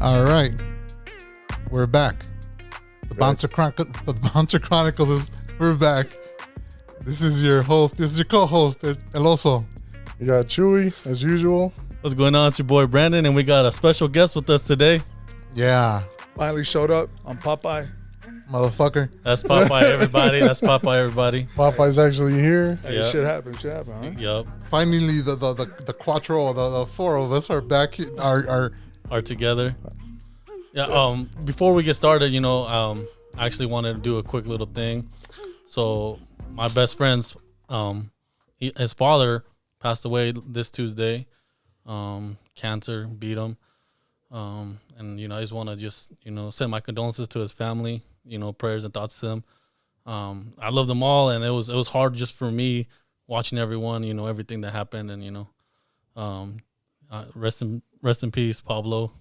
All right, we're back. The Bouncer Chronicles is we're back. This is your host. This is your co-host, El Oso. You got Chewy as usual. What's going on? It's your boy Brandon, and we got a special guest with us today. Yeah, Finally showed up. I'm Popeye. motherfucker. That's Popeye, everybody. That's Popeye, everybody. Popeye's actually here. Hey, Yep. shit happened, huh? Yep. Finally, the quattro, the four of us are back. Are together. Yeah. Before we get started, I actually wanted to do a quick little thing. So my best friend's, his father passed away this Tuesday. Cancer beat him. And I just want to send my condolences to his family. Prayers and thoughts to them. I love them all, and it was hard just for me watching everyone. Everything that happened, and rest in peace, Pablo.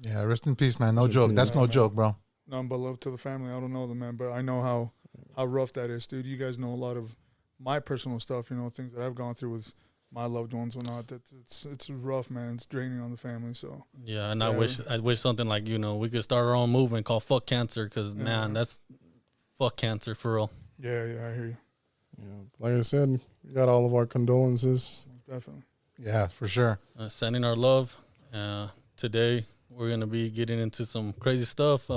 Yeah, rest in peace, man. No joke. That's no joke, bro. None but love to the family. I don't know them, man, but I know how rough that is, dude. You guys know a lot of my personal stuff, things that I've gone through with my loved ones or not. It's rough, man. It's draining on the family. So yeah, and I wish something like we could start our own movement called "Fuck Cancer" because man, that's fuck cancer for real. Yeah, I hear you. Yeah. Like I said, we got all of our condolences. Definitely. Yeah, for sure. Sending our love. Today we're gonna be getting into some crazy stuff.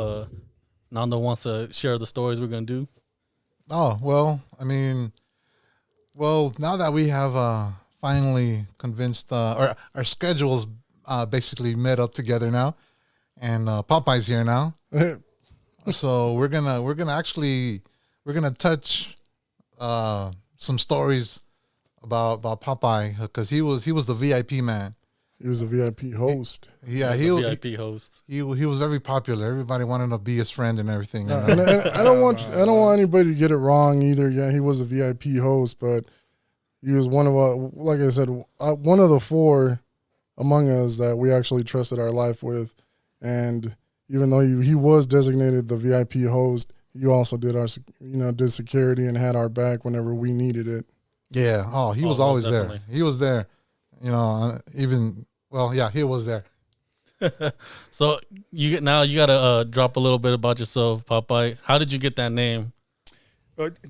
Nando wants to share the stories we're gonna do. Oh well, now that we have finally convinced, or our schedules basically met up together now, and Popeye's here now. So we're gonna touch some stories about Popeye because he was the VIP man. He was a VIP host. Yeah, VIP host. He was very popular. Everybody wanted to be his friend and everything. And I don't want anybody to get it wrong either. Yeah, he was a VIP host, but he was one of like I said, one of the four among us that we actually trusted our life with. And even though he was designated the VIP host, he also did did security and had our back whenever we needed it. Yeah. Oh, he was always definitely there. He was there. He was there. So you gotta drop a little bit about yourself, Popeye. How did you get that name?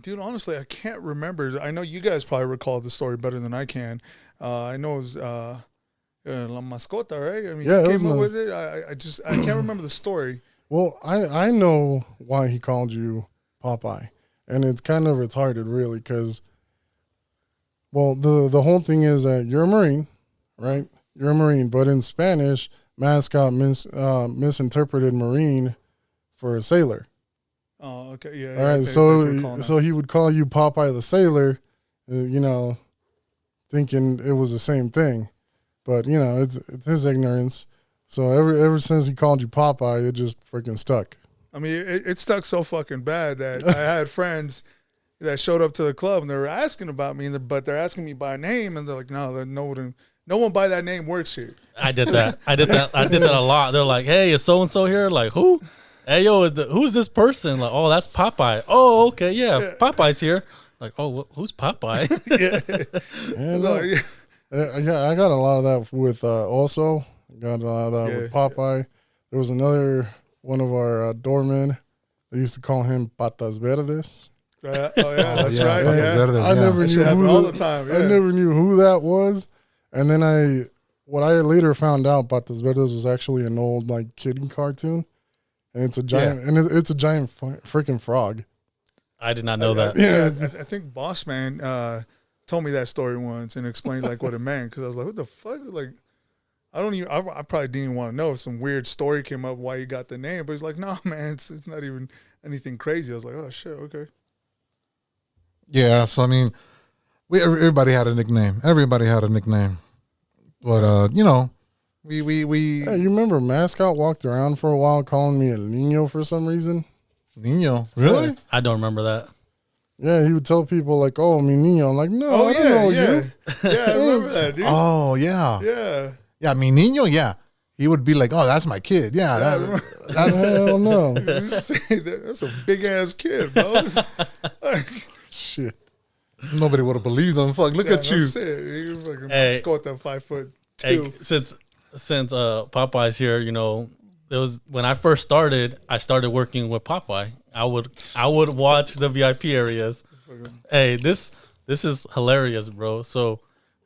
Dude, honestly, I can't remember. I know you guys probably recall the story better than I can. I know it was La Mascota, right? I mean, yeah, you came up with it. I can't remember the story. Well, I know why he called you Popeye, and it's kind of retarded, really, because, well, the whole thing is that you're a Marine, right? You're a Marine, but in Spanish, mascot misinterpreted Marine for a sailor. Oh, okay, yeah. All right, so he would call you Popeye the Sailor, thinking it was the same thing, but it's his ignorance. So ever since he called you Popeye, it just freaking stuck. I mean, it stuck so fucking bad that I had friends that showed up to the club and they were asking about me, but they're asking me by name, and they're like, no one by that name works here. I did that a lot. They're like, hey, is so and so here? Like, who? Hey, yo, who's this person? Like, oh, that's Popeye. Oh, okay, yeah. Popeye's here. Like, oh, who's Popeye? Yeah, I got a lot of that with also. Got a lot of that with Popeye. There was another one of our doormen. They used to call him Patas Verdes. That's right. I never knew who all the time. Yeah. I never knew who that was, and then what I later found out, Patas Verdes was actually an old kid cartoon, and it's a giant it's a giant freaking frog. I did not know that. Yeah, I think Boss Man told me that story once and explained what it meant, because I was like, what the fuck? I probably didn't even want to know if some weird story came up why he got the name, but he's like, no, man, it's not even anything crazy. I was like, oh shit, okay. Yeah, so I mean, everybody had a nickname. Everybody had a nickname, but We Hey, you remember Mascot walked around for a while calling me El Nino for some reason? Nino. Really? Yeah. I don't remember that. Yeah, he would tell people like, "Oh, mi niño." I'm like, "No, Oh I don't yeah, know yeah, you." yeah. I remember that, dude. Oh yeah. Yeah. Yeah, mi niño, yeah. He would be like, "Oh, that's my kid." Yeah, That's hell no. You say that, that's a big ass kid, bro. Shit. nobody would have believed him. Fuck, look at you. That's it. You fucking Hey. squat that 5'2". Hey, since Popeye's here, you know, it was when I first started. I started working with Popeye. I would watch the VIP areas. Hey, this is hilarious, bro. So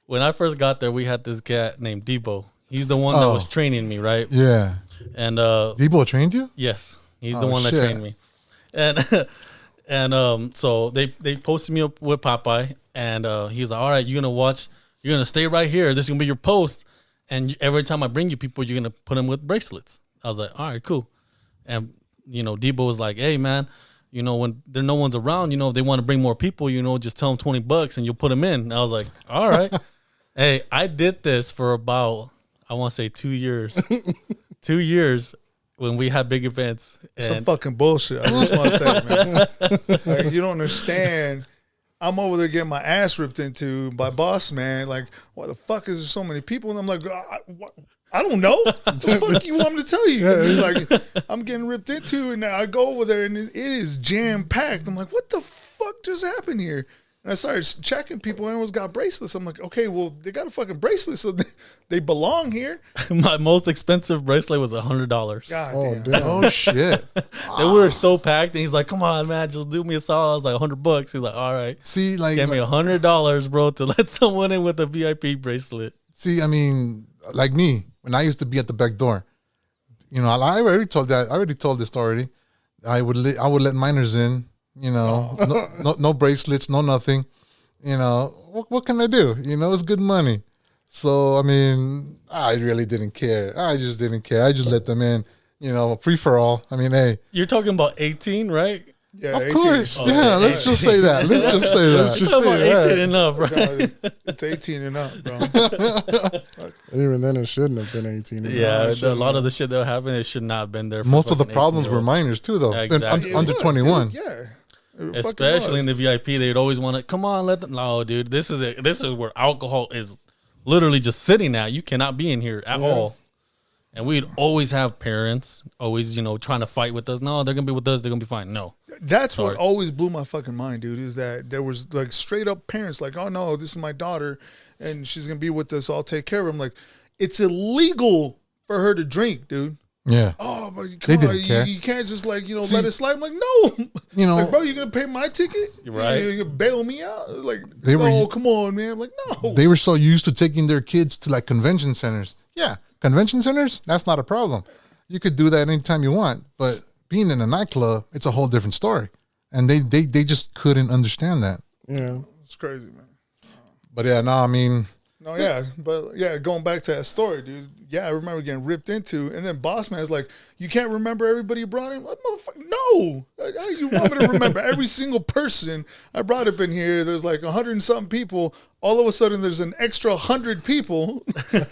when I first got there, we had this cat named Debo. He's the one that was training me, right? Yeah. And Debo trained you? yes, he's the Oh, one that shit. trained me. And so they posted me up with Popeye, and he's like, "All right, you're gonna stay right here. This is gonna be your post, and every time I bring you people, you're gonna put them with bracelets." I was like, "All right, cool." And you know, Debo was like, "Hey, man, you know, when there no one's around, you know, if they want to bring more people, you know, just tell them $20 and you'll put them in." And I was like, "All right." Hey, I did this for about, I want to say 2 years. 2 years when we had big events. Some And fucking bullshit. I just want to say, man. Like, you don't understand. I'm over there getting my ass ripped into by boss man. Like, why the fuck is there so many people? And I'm like, I don't know. What the fuck you want me to tell you? And he's like, I'm getting ripped into, and I go over there, and it is jam packed. I'm like, what the fuck just happened here? And I started checking people. Everyone's got bracelets. I'm like, okay, well, they got a fucking bracelet, so they belong here. my most expensive bracelet was $100. God Oh damn. damn. Oh shit. And we were so packed, and he's like, "Come on, man, just do me a solid." I was like, $100. He's like, "All right." See, like, Gave me $100, bro, to let someone in with a VIP bracelet. see, I mean, like me, when I used to be at the back door, you know, I already told that. I already told this already. I would let minors in. You know, no bracelets, no nothing. You know, what can I do? You know, it's good money. So I mean, I really didn't care. I just didn't care. I just let them in. You know, free for all. I mean, hey, You're talking about 18, right? Yeah, of 18. course, Oh, yeah. yeah, Let's just say that. Let's just say Let's that. just You're talking say about 18 that. and up, right? No, it's 18 and up, bro. Even then, it shouldn't have been 18. Yeah, a lot of the shit that happened, it should not have been there. For Most of the fucking problems were 18-year-olds. minors too, though. Yeah, And exactly. It under was, 21. dude. Yeah. It fucking Especially in was. the VIP, they'd always want to come on, let them. No, dude, this is it. This is where alcohol is literally just sitting at. You cannot be in here at all. And we'd always have parents always, you know, trying to fight with us. No, they're gonna be with us. They're gonna be fine. No, That's Sorry. what always blew my fucking mind, dude, is that there was like straight up parents like, "Oh no, this is my daughter and she's going to be with us. I'll take care of her." I'm like, it's illegal for her to drink, dude. Yeah. Oh, but They come on, didn't care. you can't just like, you know, See, let it slide. I'm like, no. You know, Like, bro, you're going to pay my ticket? You're right. You're going to bail me out? Like, They were- oh, come on, man. I'm like, no. they were so used to taking their kids to like convention centers. Yeah, convention centers, that's not a problem. You could do that anytime you want. But being in a nightclub, it's a whole different story. And they just couldn't understand that. Yeah. It's crazy, man. But yeah, no, I mean, No, yeah, but yeah, going back to that story, dude. Yeah, I remember getting ripped into, and then boss man's like, "You can't remember everybody you brought in." Like, motherfucker, no. Like, how you want me to remember every single person I brought up in here? There's like 100 and something people. All of a sudden, there's an extra 100 people.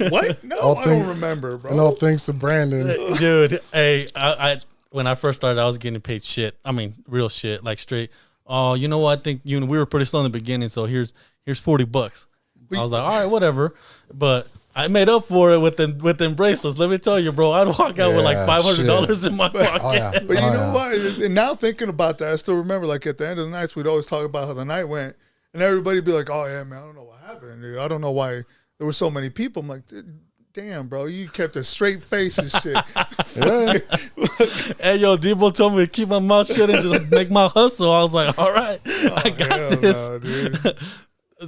What? No, I don't remember, bro. And all thanks to Brandon. dude. Hey, I when I first started, I was getting paid shit. I mean, real shit, like straight. Oh, you know what? I think we were pretty slow in the beginning, so here's $40. I was like, all right, whatever. But I made up for it with them bracelets. Let me tell you, bro, I'd walk out with like Yeah, $500 in my pocket. oh yeah. But you Oh, know yeah. what? And now thinking about that, I still remember, like, at the end of the nights, we'd always talk about how the night went, and everybody'd be like, "Oh yeah, man, I don't know what happened. Dude. I don't know why there were so many people." I'm like, "Damn, bro, you kept a straight face and shit." Hey, yo, Debo told me to keep my mouth shut and just make my hustle. I was like, all right, I got Hell this. no, dude.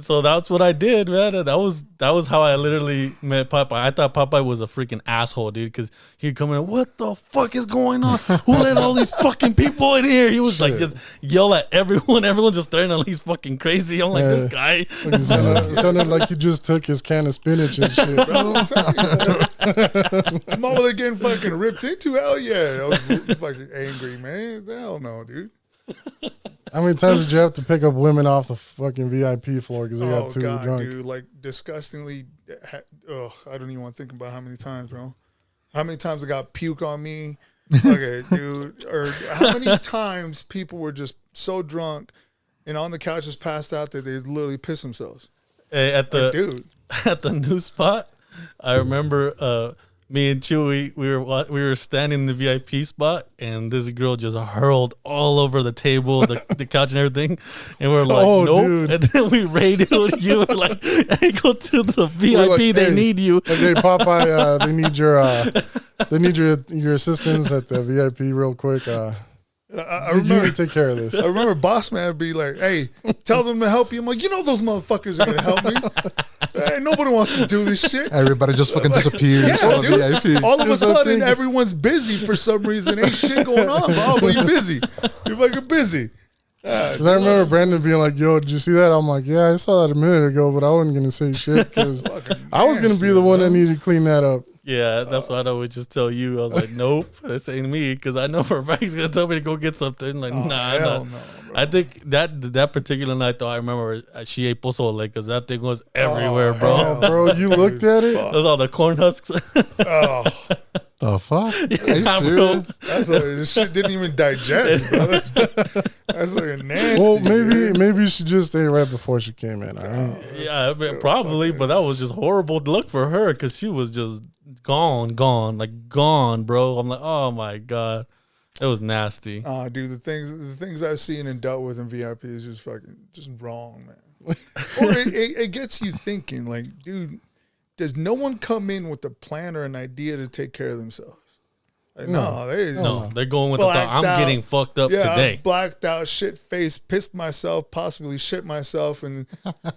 So that's what I did, man. And that was how I literally met Popeye. I thought Popeye was a freaking asshole, dude, because he'd come in, "What the fuck is going on? Who let all these fucking people in here?" He was like, just yell at everyone. Everyone just staring at him. He's fucking crazy. I'm like, this guy. It sounded like you just took his can of spinach and shit. Bro, I'm telling you, I'm over there getting fucking ripped into. Hell yeah, I was fucking angry, man. Hell no, dude. How many times did you have to pick up women off the fucking VIP floor because they got too God, drunk? dude, like disgustingly. I don't even want to think about how many times, bro. How many times I got puke on me? Okay, dude. Or how many times people were just so drunk and on the couch just passed out that they literally pissed themselves. Hey, at the Dude. at the new spot, I remember me and Chewy, we were standing in the VIP spot, and this girl just hurled all over the table, the couch and everything, and we're like, Oh, nope. dude. And then we radioed you, we're like, hey, go to the VIP, like, they hey, need you. Okay, Popeye, they need your assistance at the VIP real quick. I remember you take care of this. I remember Boss Man would be like, hey, tell them to help you. I'm like, you know those motherfuckers are going to help me. Hey, nobody wants to do this shit. Everybody just fucking disappears. Yeah, from the dude. VIP. All of a Just don't sudden, think- everyone's busy for some reason. Ain't shit going on, bro. But you're busy. You're fucking busy. Because I remember Brandon being like, yo, did you see that? I'm like, yeah, I saw that a minute ago, but I wasn't going to say shit because I was going to be the one that needed to clean that up. Yeah, that's why I would just tell you. I was like, nope, this ain't me, because I know for a fact he's gonna tell me to go get something. Like, nah, hell nah. no, bro. I think that particular night, though, I remember she ate pozole because that thing was everywhere, bro. Oh, bro, you looked at it? Those all the corn husks. Oh, The fuck? Are you Yeah, bro. serious? that's like, this shit didn't even digest, bro. That's like a nasty. Well, dude. maybe she just ate right before she came in. All right? Yeah, I mean, probably, but that was just horrible to look for her because she was just gone, bro. I'm like, oh my god, it was nasty. Dude, the things I've seen and dealt with in VIP is just fucking just wrong, man. Or it gets you thinking, like, dude, does no one come in with a plan or an idea to take care of themselves? Like, no, They're going with the thought, I'm Blacked getting out. fucked up yeah, today. I'm blacked out, shit faced, pissed myself, possibly shit myself, and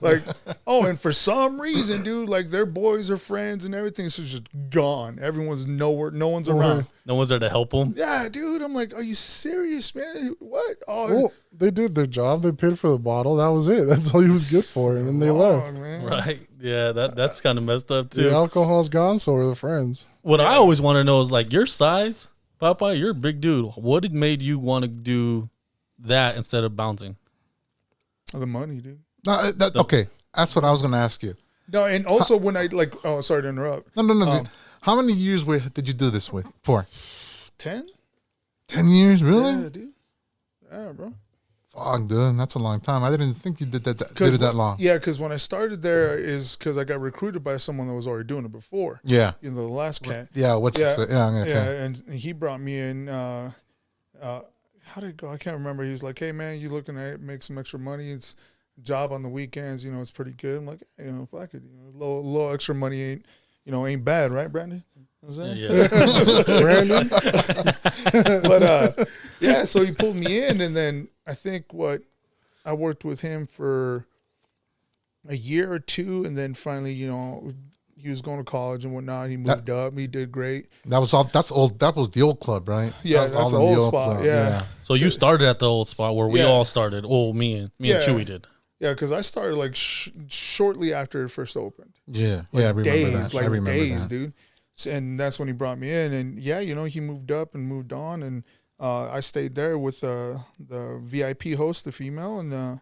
like, and for some reason, dude, like their boys or friends and everything's just gone. Everyone's nowhere, no one's around. No one's there to help them. Yeah, dude, I'm like, are you serious, man? What? Well, they did their job. They paid for the bottle. That was it. That's all he was good for. And then they left. man. Right? Yeah, that's kind of messed up too. The alcohol's gone, so are the friends. What I always want to know is like your size, Popeye. You're a big dude. What had made you want to do that instead of bouncing? The money, dude. No, okay, that's what I was going to ask you. No, and also when I sorry to interrupt. No. How many years did you do this for? 10? 10 years, really? Yeah, dude. Yeah, bro. Fuck, dude, that's a long time. I didn't think you did that long. Yeah, because when I started there is because I got recruited by someone that was already doing it before. Yeah. You know, the last cat. Yeah. Yeah, and he brought me in. How did it go? I can't remember. He was like, "Hey, man, you looking to make some extra money? It's a job on the weekends. You know, it's pretty good." I'm like, hey, if I could, little extra money ain't bad, right, Brandon? You know what I'm saying? Yeah. Brandon? But yeah, so he pulled me in, and then I think I worked with him for a year or two, and then finally, he was going to college and whatnot. He moved up. He did great. That was all. That's old. That was the old club, right? Yeah, That was that's all the in old spot. club, Yeah. So you started at the old spot where we Yeah. all started. Well, me and Chewy did. Yeah, because I started like shortly after it first opened. Yeah. I remember that. I remember days, that. dude. And that's when he brought me in, and yeah, he moved up and moved on, and I stayed there with the VIP host, the female, and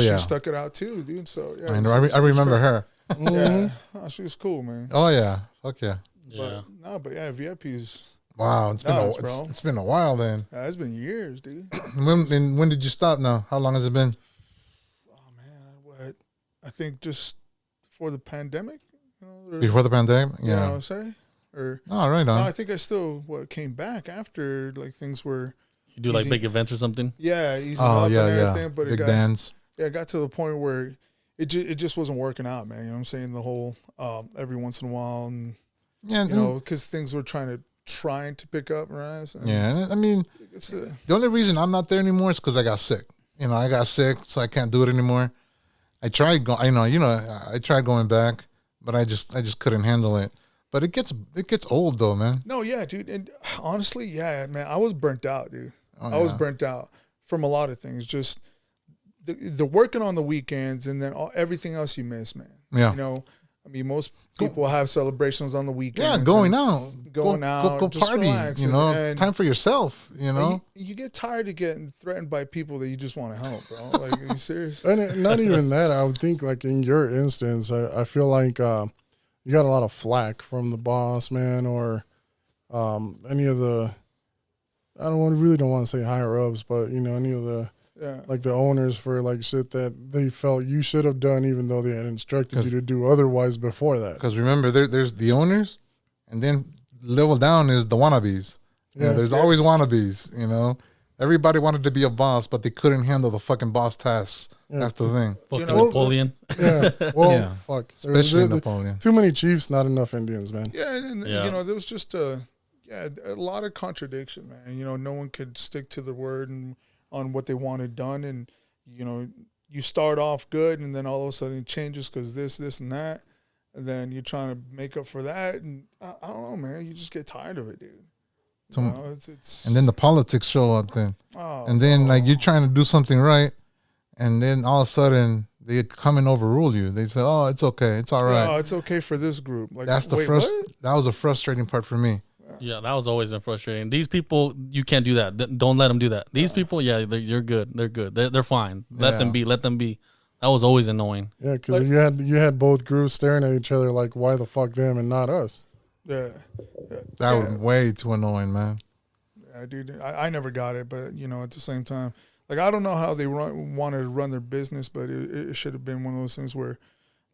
she stuck it out too, dude. So yeah, I know. I remember her. Yeah, she was cool, man. Oh yeah. Fuck yeah. Yeah. But yeah, VIP's. Wow. It's been a while then. It's been years, dude. When did you stop? Now, how long has it been? Oh man, I think just before the pandemic. Before the pandemic? You know what Yeah. I'm saying? Or Oh, right no, on. I think I still came back after like things were You do like Easy. big events or something? easing Oh up yeah, and yeah. everything, but Big it bands. got to the point where it just wasn't working out, man. You know what I'm saying? The whole every once in a while, and Yeah. because things were trying to pick up, right? And Yeah. I mean, it's the only reason I'm not there anymore is because I got sick. I got sick, so I can't do it anymore. I tried going. I tried going back, but I just couldn't handle it. But it gets old though, man. no, yeah, dude. And honestly, yeah, man, I was burnt out, dude. Oh, I was yeah. burnt out from a lot of things. Just the working on the weekends, and then everything else you miss, man. Yeah. I mean, most people have celebrations on the weekend. Yeah, going out, go just party. relax, and time for yourself. You get tired of getting threatened by people that you just want to help, bro. Like, are you serious? And not even that. I would think, like in your instance, I feel like you got a lot of flack from the boss man or any of the. Really don't want to say higher ups, but any of the. Yeah. Like the owners for like shit that they felt you should have done, even though they had instructed you to do otherwise before that. Because remember, there's the owners, and then level down is the wannabes. Yeah, there's always wannabes. Everybody wanted to be a boss, but they couldn't handle the fucking boss tasks. Yeah. That's the thing. Fucking Napoleon. Yeah. Well, fuck. Especially Napoleon. Too many chiefs, not enough Indians, man. Yeah, and there was just a lot of contradiction, man. No one could stick to the word and on what they wanted done, and you start off good, and then all of a sudden it changes because this and that, and then you're trying to make up for that, and I don't know, man. You just get tired of it, dude. It's and then the politics show up, and then like you're trying to do something right, and then all of a sudden they come and overrule you. They say, "Oh, it's okay, it's all right. Oh, it's okay for this group." Like that's the that was a frustrating part for me. Yeah, that was always been frustrating. These people, you can't do that. Don't let them do that. These people, you're good. They're good. They're fine. Let them be. Let them be. That was always annoying. Yeah, because you had both groups staring at each other like, why the fuck them and not us? Yeah. That was way too annoying, man. Yeah, dude. I never got it, but, at the same time, like, I don't know how they wanted to run their business, but it should have been one of those things where,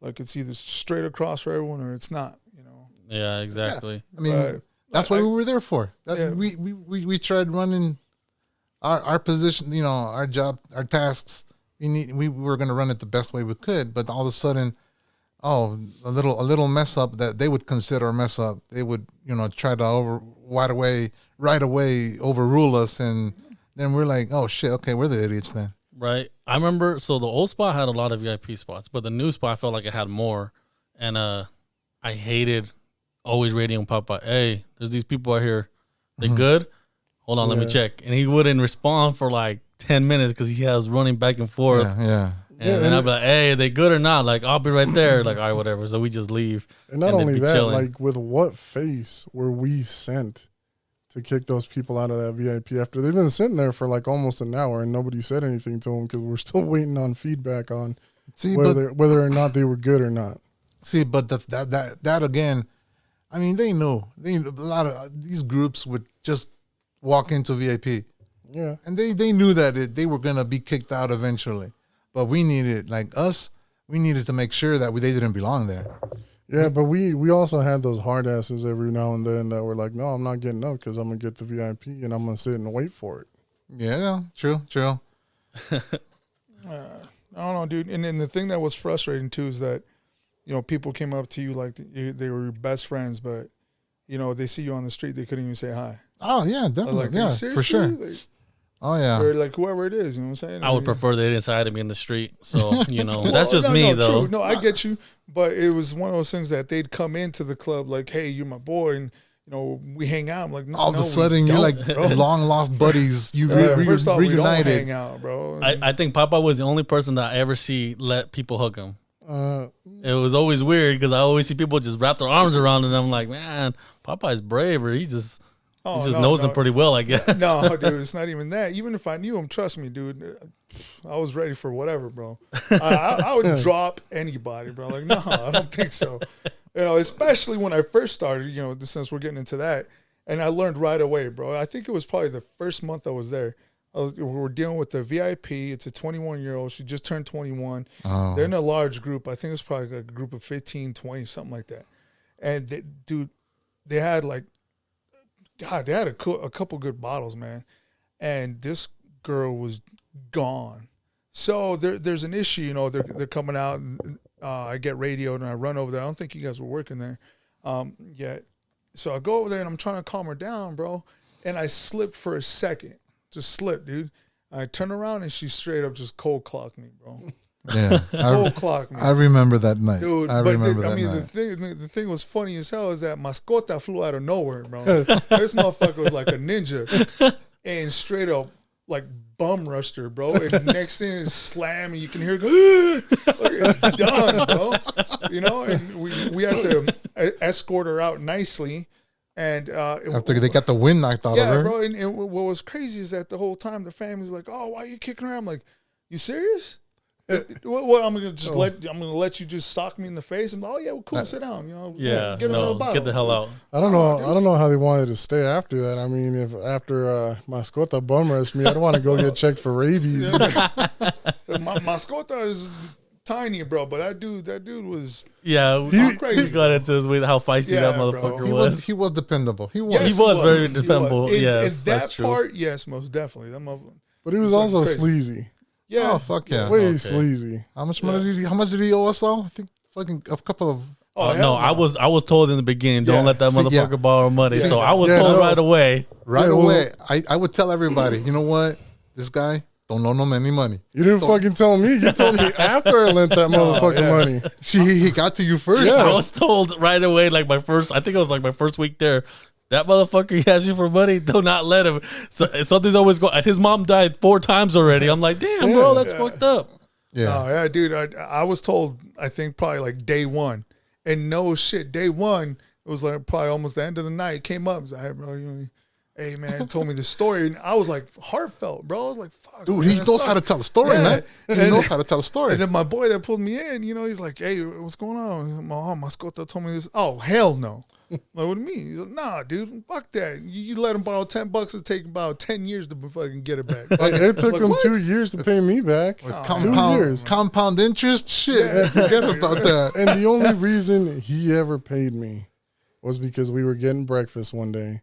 like, it's either straight across for everyone or it's not, Yeah, exactly. Yeah. I mean... That's what we were there for. We tried running our position, our job, our tasks. We were going to run it the best way we could, but all of a sudden, a little mess up that they would consider a mess up. They would, try to right away overrule us, and then we're like, oh shit, okay, we're the idiots then. Right. I remember. So the old spot had a lot of VIP spots, but the new spot I felt like it had more, and I hated. Always radioing Popeye, hey, there's these people out here. They good? Hold on, let me check. And he wouldn't respond for like 10 minutes because he was running back and forth. Yeah. And then I'd be like, hey, are they good or not? Like, I'll be right there. Like, all right, whatever. So we just leave. And not only that, like, with what face were we sent to kick those people out of that VIP after they've been sitting there for like almost an hour and nobody said anything to them because we're still waiting on feedback on whether or not they were good or not. See, but that again. I mean, they knew. A lot of these groups would just walk into VIP. Yeah. And they knew that they were going to be kicked out eventually. But we needed to make sure that they didn't belong there. Yeah, but we also had those hard asses every now and then that were like, no, I'm not getting up because I'm going to get the VIP and I'm going to sit and wait for it. Yeah, true. I don't know, dude. And then the thing that was frustrating, too, is that, people came up to you like they were your best friends, but, they see you on the street, they couldn't even say hi. Oh, yeah, definitely. Like, for sure. Like, oh, yeah. Or like whoever it is, you know what I'm saying? I would prefer they didn't say hi to me in the street. So, that's just me, though. True. No, I get you. But it was one of those things that they'd come into the club like, hey, you're my boy, and, we hang out. I'm like, no, all of a sudden, you're like long-lost buddies. You first off, reunited. We don't hang out, bro. I think Popeye was the only person that I ever see let people hug him. It was always weird because I always see people just wrap their arms around it, and I'm like, man, Popeye's braver. He just knows him pretty well, I guess. No, dude, it's not even that. Even if I knew him, trust me, dude, I was ready for whatever, bro. I would drop anybody, bro. Like, no, I don't think so. Especially when I first started, since we're getting into that, and I learned right away, bro. I think it was probably the first month I was there. We were dealing with the VIP. It's a 21-year-old. She just turned 21. Oh. They're in a large group. I think it was probably like a group of 15, 20, something like that. And, they had they had a couple good bottles, man. And this girl was gone. So there's an issue, they're coming out, and I get radioed, and I run over there. I don't think you guys were working there yet. So I go over there, and I'm trying to calm her down, bro. And I slipped for a second. Just slipped, dude. I turn around and she straight up just cold clocked me, bro. Yeah, cold clocked me. I remember that night, dude. I remember that night. The thing was funny as hell is that mascota flew out of nowhere, bro. This motherfucker was like a ninja, and straight up like bum rushed her, bro. And next thing is slam, and you can hear it go, like, it's done, bro. you know, and we had to escort her out nicely. And after they got the wind knocked out of her. Yeah, bro. And what was crazy is that the whole time the family's like, "Oh, why are you kicking her?" I'm like, "You serious? What? I'm gonna let you just sock me in the face." I'm like, "Oh yeah, well, cool. Sit down. You know, get another bottle. Get the hell out." I don't know how they wanted to stay after that. I mean, if after Mascota bum rushed me, I'd want to go get checked for rabies. Mascota is tiny, bro, but that dude was he got into his way how feisty that motherfucker was. He was dependable. He was very dependable. Yes, that that's true. part, yes, most definitely. That motherfucker. But he was also sleazy. Yeah. Oh fuck yeah. Way sleazy. How much money? How much did he owe us all? I think fucking a couple of. No, I was told in the beginning, don't let that motherfucker borrow money. Yeah. So I was told right away. Right away. I would tell everybody, you know what? This guy don't owe no any money. You didn't fucking tell me. You told me after I lent that motherfucking money. See, he got to you first. Yeah. I was told right away, like my first week there. That motherfucker, he asks you for money, do not let him. So something's always going. His mom died 4 times already. I'm like, damn, bro, that's fucked up. Yeah, dude. I was told, I think probably like day 1, and no shit, day 1, it was like probably almost the end of the night. It came up, like, hey, bro, hey man, told me the story, and I was like heartfelt, bro. I was like, fuck, dude, man, he knows how to tell a story, man. He knows how to tell a story. And then my boy that pulled me in, he's like, hey, what's going on? My Mascota told me this. Oh, hell no. Like, what do you mean? He's like, nah, dude, fuck that. You let him borrow $10, it'll take about 10 years to fucking get it back. It took him 2 years to pay me back. 2 years. Compound interest? Shit, forget about that. And the only reason he ever paid me was because we were getting breakfast one day,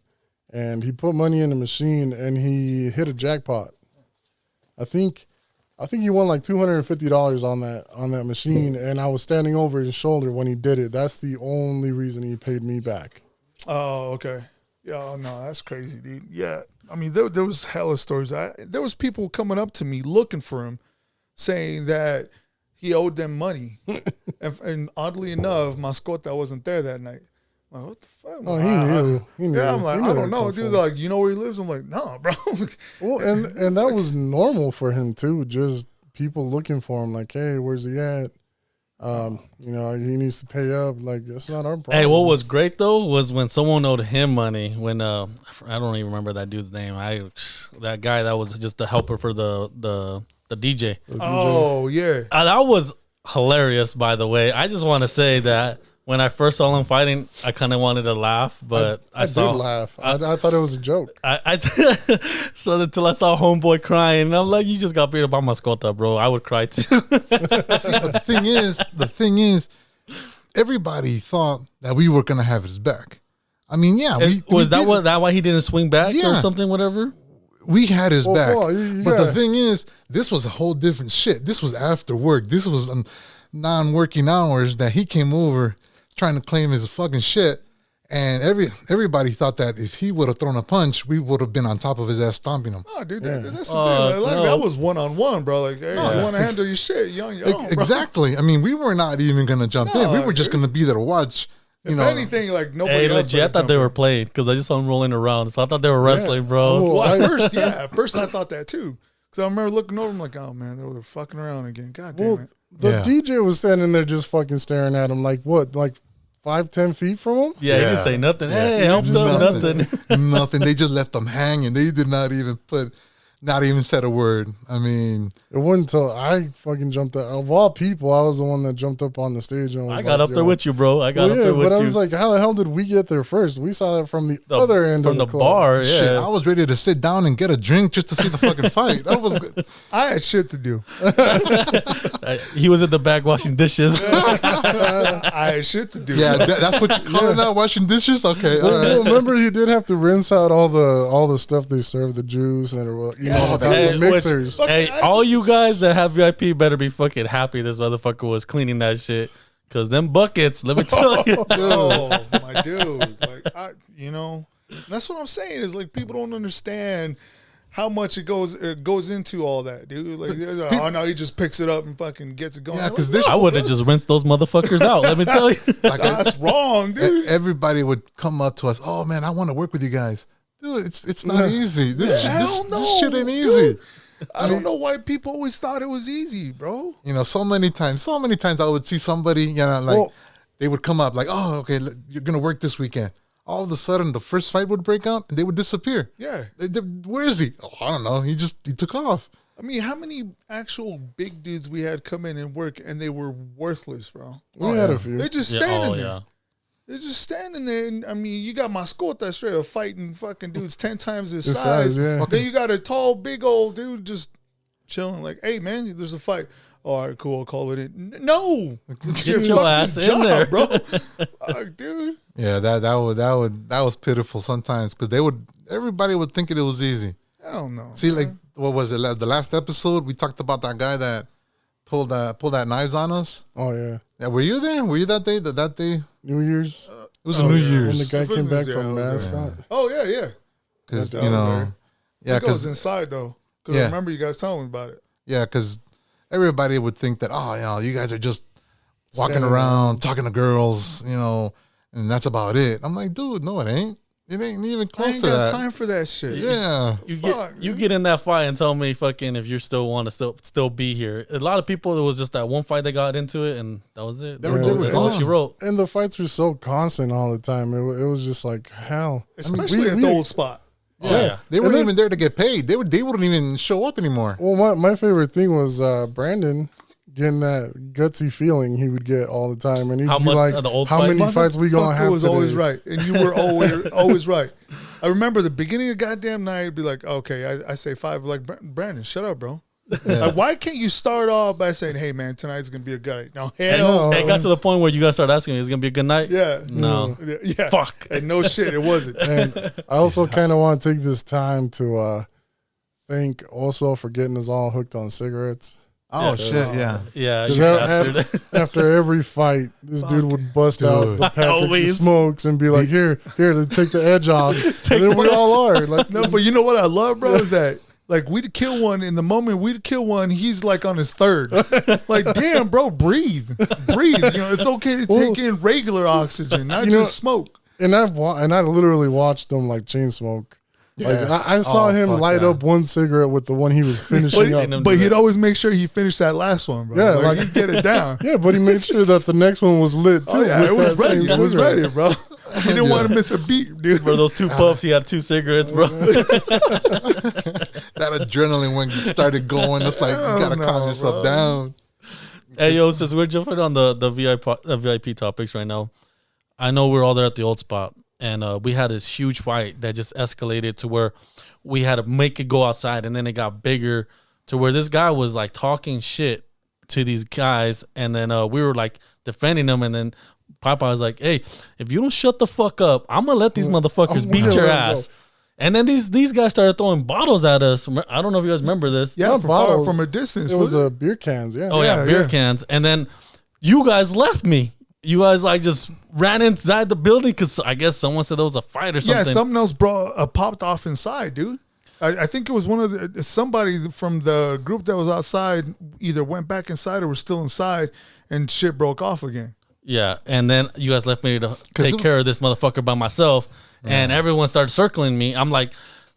and he put money in the machine, and he hit a jackpot. I think he won like $250 on that machine, and I was standing over his shoulder when he did it. That's the only reason he paid me back. Oh, okay. Yeah, no, that's crazy, dude. Yeah, I mean, there was hella stories. There was people coming up to me looking for him, saying that he owed them money, and oddly enough, Mascota wasn't there that night. I'm like, what the fuck? Oh, he knew. Yeah, I'm like, I don't know, dude. They're like, you know where he lives? I'm like, no, bro. Well, and that was normal for him too. Just people looking for him, like, hey, where's he at? He needs to pay up. Like, that's not our problem. Hey, what was great though was when someone owed him money. When I don't even remember that dude's name. That guy that was just the helper for the DJ. Oh yeah, that was hilarious. By the way, I just want to say that. When I first saw him fighting, I kind of wanted to laugh, but I did laugh. I thought it was a joke. So until I saw homeboy crying, I'm like, you just got beat up by Mascota, bro. I would cry too. See, but the thing is, everybody thought that we were gonna have his back. I mean, yeah, that why he didn't swing back or something, whatever. We had his back, but the yeah. thing is, this was a whole different shit. This was after work. This was non-working hours that he came over trying to claim his fucking shit, and everybody thought that if he would have thrown a punch, we would have been on top of his ass stomping him. Oh, dude, that's the thing. Like, that was one-on-one, bro. Like, hey, you want to handle your shit, young, exactly. I mean, we were not even gonna jump in. We were just gonna be there to watch. If anything, like nobody else. Legit, I thought they were playing because I just saw them rolling around, so I thought they were wrestling, bro. Well, at first I thought that too, because I remember looking over, I'm like, oh man, they were fucking around again. God damn it. The DJ was standing there just fucking staring at him, like what, like 5-10 feet from him? Yeah, he didn't say nothing. Hey, help them, nothing. Nothing. They just left them hanging. They did not even said a word. I mean, it wasn't until I fucking jumped up. Of all people, I was the one that jumped up on the stage. And was I got up there with you, bro. I got up there with you. But I was like, how the hell did we get there first? We saw that from the other end of the club. Bar. Yeah, shit, I was ready to sit down and get a drink just to see the fucking fight. I had shit to do. He was in the back washing dishes. I had shit to do. Yeah, that's what you call it now, washing dishes? Okay, all right. Well, remember, you did have to rinse out all the stuff they served, the juice and the mixers. Hey, all you guys that have VIP better be fucking happy this motherfucker was cleaning that shit. Because them buckets, let me tell you. Oh, my dude. Like, that's what I'm saying is like people don't understand how much it goes into all that, dude. Like, oh no, he just picks it up and fucking gets it going. Yeah, because I would have just rinsed those motherfuckers out. Let me tell you, that's wrong, dude. Everybody would come up to us. Oh man, I want to work with you guys, dude. It's not easy. This shit ain't easy. I don't know why people always thought it was easy, bro. You know, so many times I would see somebody, you know, like they would come up like, oh, okay, you're gonna work this weekend. All of a sudden, the first fight would break out and they would disappear. Yeah. Where is he? Oh, I don't know. He took off. I mean, how many actual big dudes we had come in and work and they were worthless, bro? We had a few. They're just standing there. Yeah. They're just standing there. And I mean, you got my that straight up fighting fucking dudes 10 times his His size. size, yeah. Then you got a tall, big old dude just chilling like, hey, man, there's a fight. All right, cool. I'll call it in. No. Get your ass in there, bro. Dude. Yeah, that was pitiful sometimes because everybody would think it was easy. Hell no. See, like, what was it? The last episode we talked about that guy that pulled that knives on us. Oh yeah. Yeah, were you there? Were you that day? That day? New Year's. It was New Year's. When the guy came back Yeah, from I was Mascot. Oh, yeah. Because That you was know, there. yeah, It goes because inside, though. Because I remember you guys telling me about it. yeah, because everybody would think that, oh, you know, you guys are just walking Standing around talking to girls, you know, and that's about it. I'm like, dude, no, it ain't. It ain't even I close ain't to got that. time for that shit. Yeah. You get in that fight and tell me fucking if you still want to still be here. A lot of people, it was just that one fight they got into it and that was it. They were That's all she wrote. And the fights were so constant all the time. It was just like hell. Especially at the old spot. Yeah. They weren't even there to get paid. They wouldn't even show up anymore. Well, my favorite thing was Brandon getting that gutsy feeling he would get all the time, and he'd How be much like, of the old "How fight? many fights we gonna have was today?" always right, and you were always right. I remember the beginning of goddamn night, it'd be like, okay, I say 5, like, Brandon, shut up, bro. Like, why can't you start off by saying, hey, man, tonight's going to be a good night? No, hell It got to the point where you guys started asking me, is it going to be a good night? yeah. No. Yeah. Fuck. And no shit, it wasn't. And I also kind of want to take this time to thank also for getting us all hooked on cigarettes. Oh, shit, yeah. Yeah. 'Cause You bastard. after every fight, this dude would bust out the pack of Always. smokes and be like, "Here, to take the edge off." And then we all are like, No, but you know what I love, bro, is that, like, we'd kill one. In the moment we'd kill one, he's, like, on his third. Like, damn, bro, breathe. Breathe. You know, it's okay to take in regular oxygen, not just smoke. And I literally watched him like chain smoke. Yeah. Like I saw him light up one cigarette with the one he was finishing up. But he'd always make sure he finished that last one, bro. Yeah, like he'd get it down. Yeah, but he made sure that the next one was lit too. Oh, yeah, with it was that same ready. It was cigarette. ready, bro. He didn't want to miss a beat, dude. For those 2 puffs, he had 2 cigarettes, bro. That adrenaline when you started going, it's like, you got to calm yourself down. Hey, yo, since we're jumping on the VIP topics right now, I know we're all there at the old spot. And we had this huge fight that just escalated to where we had to make it go outside. And then it got bigger to where this guy was like talking shit to these guys. And then we were like defending them. And then Popeye was like, hey, if you don't shut the fuck up, I'm going to let these motherfuckers beat your ass. And then these guys started throwing bottles at us. I don't know if you guys remember this. Yeah, Not bottles. from a distance. It was beer cans. Yeah. Oh, yeah, beer cans. And then you guys left me. You guys like just ran inside the building because I guess someone said there was a fight or something. Yeah, something else popped off inside, dude. I think it was somebody from the group that was outside either went back inside or was still inside, and shit broke off again. Yeah, and then you guys left me to take care of this motherfucker by myself, and everyone started circling me. I'm like,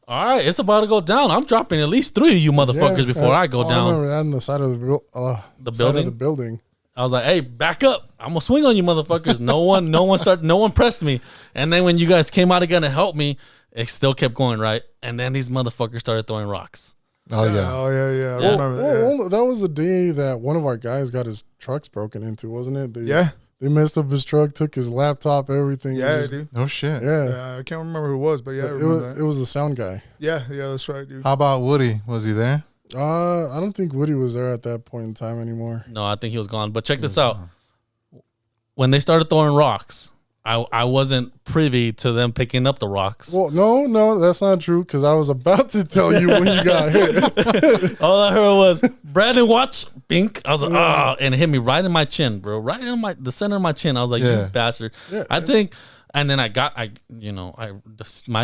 all right, it's about to go down. I'm dropping at least 3 of you motherfuckers before I go down. I remember that on the side of the building. I was like, hey, back up. I'm going to swing on you motherfuckers. No one pressed me. And then when you guys came out again to help me, it still kept going, right? And then these motherfuckers started throwing rocks. Oh, yeah. Oh, yeah. I remember that. That was the day that one of our guys got his trucks broken into, wasn't it? They messed up his truck, took his laptop, everything. Yeah, dude. No shit. Yeah. I can't remember who it was, but yeah, I remember that. It was the sound guy. Yeah, that's right, dude. How about Woody? Was he there? I don't think Woody was there at that point in time anymore. No, I think he was gone. But check this out. When they started throwing rocks, I wasn't privy to them picking up the rocks. Well, no, that's not true because I was about to tell you when you got hit. All I heard was, Brandon, watch, bink. I was like, and it hit me right in my chin, bro. Right in the center of my chin. I was like, you bastard. Yeah. I think, and then my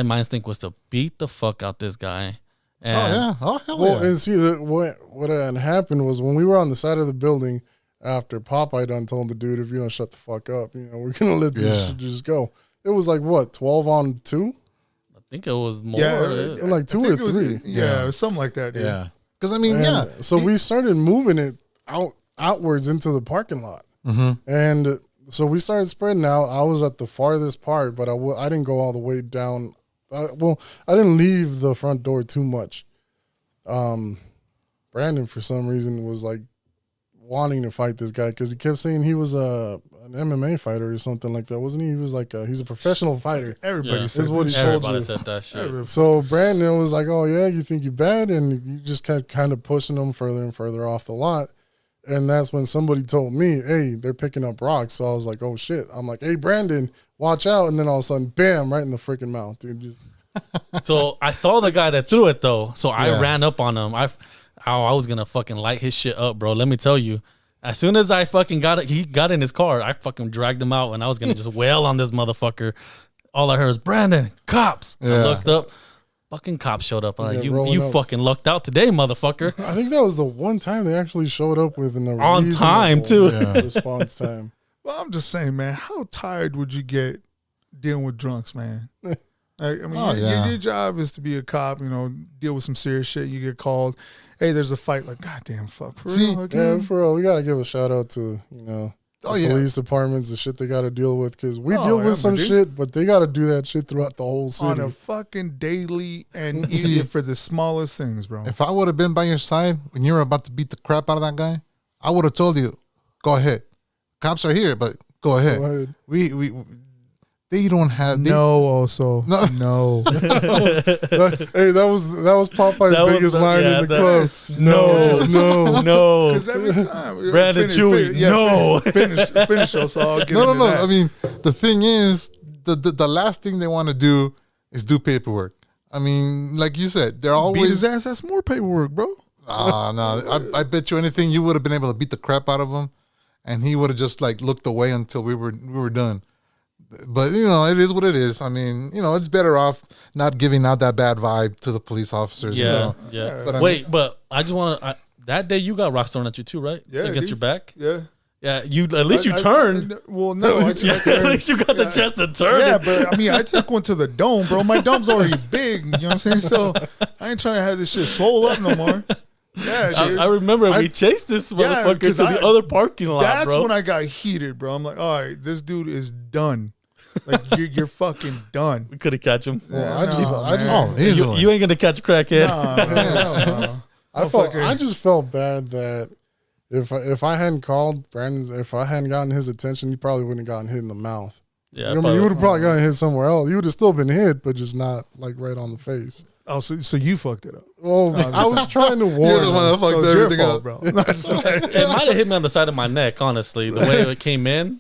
mind instinct was to beat the fuck out this guy. And Oh hell well, yeah! and see what had happened was when we were on the side of the building after Popeye done told the dude, if you don't shut the fuck up, we're gonna let this shit just go. It was like what 12 on 2. I think it was more. Yeah, like 2 or 3. It was something like that, dude. Yeah, Because I mean, yeah. So we started moving it outwards into the parking lot, and so we started spreading out. I was at the farthest part, but I didn't go all the way down. I didn't leave the front door too much. Brandon, for some reason, was like wanting to fight this guy because he kept saying he was an MMA fighter or something like that, wasn't he? He was like he's a professional fighter. Everybody said what he Everybody told you. said that shit. So Brandon was like, "Oh yeah, you think you're bad," and you just kept kind of pushing him further and further off the lot. And that's when somebody told me, "Hey, they're picking up rocks." So I was like, "Oh shit!" I'm like, "Hey, Brandon, watch out!" And then all of a sudden, bam, right in the freaking mouth, dude. Just So I saw the guy that threw it though, so I Yeah. ran up on him. I was gonna fucking light his shit up, bro. Let me tell you. As soon as I fucking he got in his car, I fucking dragged him out, and I was gonna just wail on this motherfucker. All I heard was Brandon, cops. I Yeah. looked up, fucking cops showed up. I'm like, Yeah, you rolling up. fucking lucked out today, motherfucker. I think that was the one time they actually showed up with an On time, too. response time. Well, I'm just saying, man, how tired would you get dealing with drunks, man? Like, I mean, Oh, yeah. your job is to be a cop, deal with some serious shit. You get called, hey, there's a fight. Like, goddamn, fuck, for See, real? Yeah, Again? for real, we gotta give a shout out to the police departments, the shit they gotta deal with, because we deal with some dude. shit, but they gotta do that shit throughout the whole On city. a fucking daily and See, easy for the smallest things, bro. If I would have been by your side when you were about to beat the crap out of that guy, I would have told you, "Go ahead. Cops are here, but go ahead." Go ahead. We they don't have No, also. No. No. Hey, that was Popeye's That was biggest the- line yeah, in the that- club. Yes. No. No, Because every time. Brandon Chewy, no. Finish us all. Get No. into that. I mean, the thing is, the last thing they want to do is do paperwork. I mean, like you said, they're beat his always. ass. That's more paperwork, bro. No. I bet you anything you would have been able to beat the crap out of him, and he would have just like looked away until we were done. But it is what it is. I mean, it's better off not giving out that bad vibe to the police officers. Yeah. But I Wait, but I just want to. That day you got rocks thrown at you too, right? Yeah, To get dude. your back. Yeah. Yeah, you at least you turned. Well, no. I Yeah, at least you got the chance to turn. Yeah, it. but I mean, I took one to the dome, bro. My dome's already big. You know what I'm saying? So I ain't trying to have this shit swole up no more. Yeah, dude. I remember we chased this motherfucker to 'cause the other parking lot, That's bro. when I got heated, bro. I'm like, all right, this dude is done. Like you're fucking done. We could have catch him. Well, Oh, You, easily. you ain't gonna catch a crackhead. No. I just felt bad that if I hadn't called Brandon's, if I hadn't gotten his attention, he probably wouldn't have gotten hit in the mouth. Yeah, You would have probably gotten hit somewhere else. You would have still been hit, but just not like right on the face. Oh, so you fucked it up. Well, I was trying to warn You're the him. one that So fucked it's your everything fault, up. bro. No, it's just like- It might have hit me on the side of my neck, honestly, the way it came in.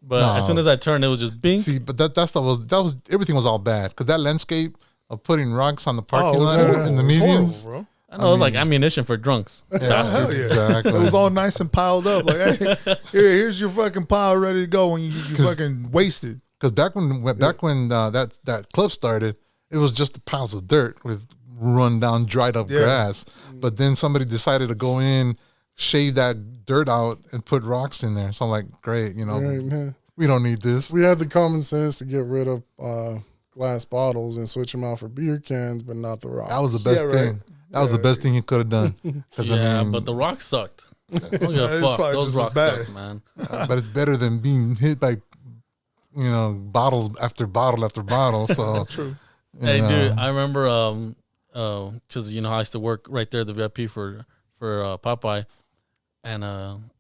But No. as soon as I turned, it was just bing. See, but that was everything was all bad because that landscape of putting rocks on the parking it was lot horrible. and the It was horrible, medians. bro. I know it was like ammunition for drunks. Yeah, Hell yeah. exactly. It was all nice and piled up. Like, hey, here's your fucking pile ready to go when you fucking wasted. Because back when that club started, it was just the piles of dirt with run down, dried up grass. But then somebody decided to go in, shave that dirt out, and put rocks in there. So I'm like, great, Right, yeah. we don't need this. We had the common sense to get rid of glass bottles and switch them out for beer cans, but not the rocks. That was the best Yeah, thing. right. That was the best thing you could have done. 'Cause, Yeah, I mean, but the rocks sucked. I don't give a It's fuck. probably Those just as rocks bad. sucked, man. but it's better than being hit by, bottles after bottle after bottle. So True. Hey, dude, I remember, because I used to work right there at the VIP for Popeye, and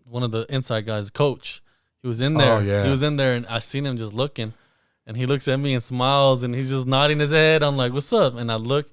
one of the inside guys, Coach, he was in there. Oh, yeah. He was in there, and I seen him just looking, and he looks at me and smiles, and he's just nodding his head. I'm like, "What's up?" And I look,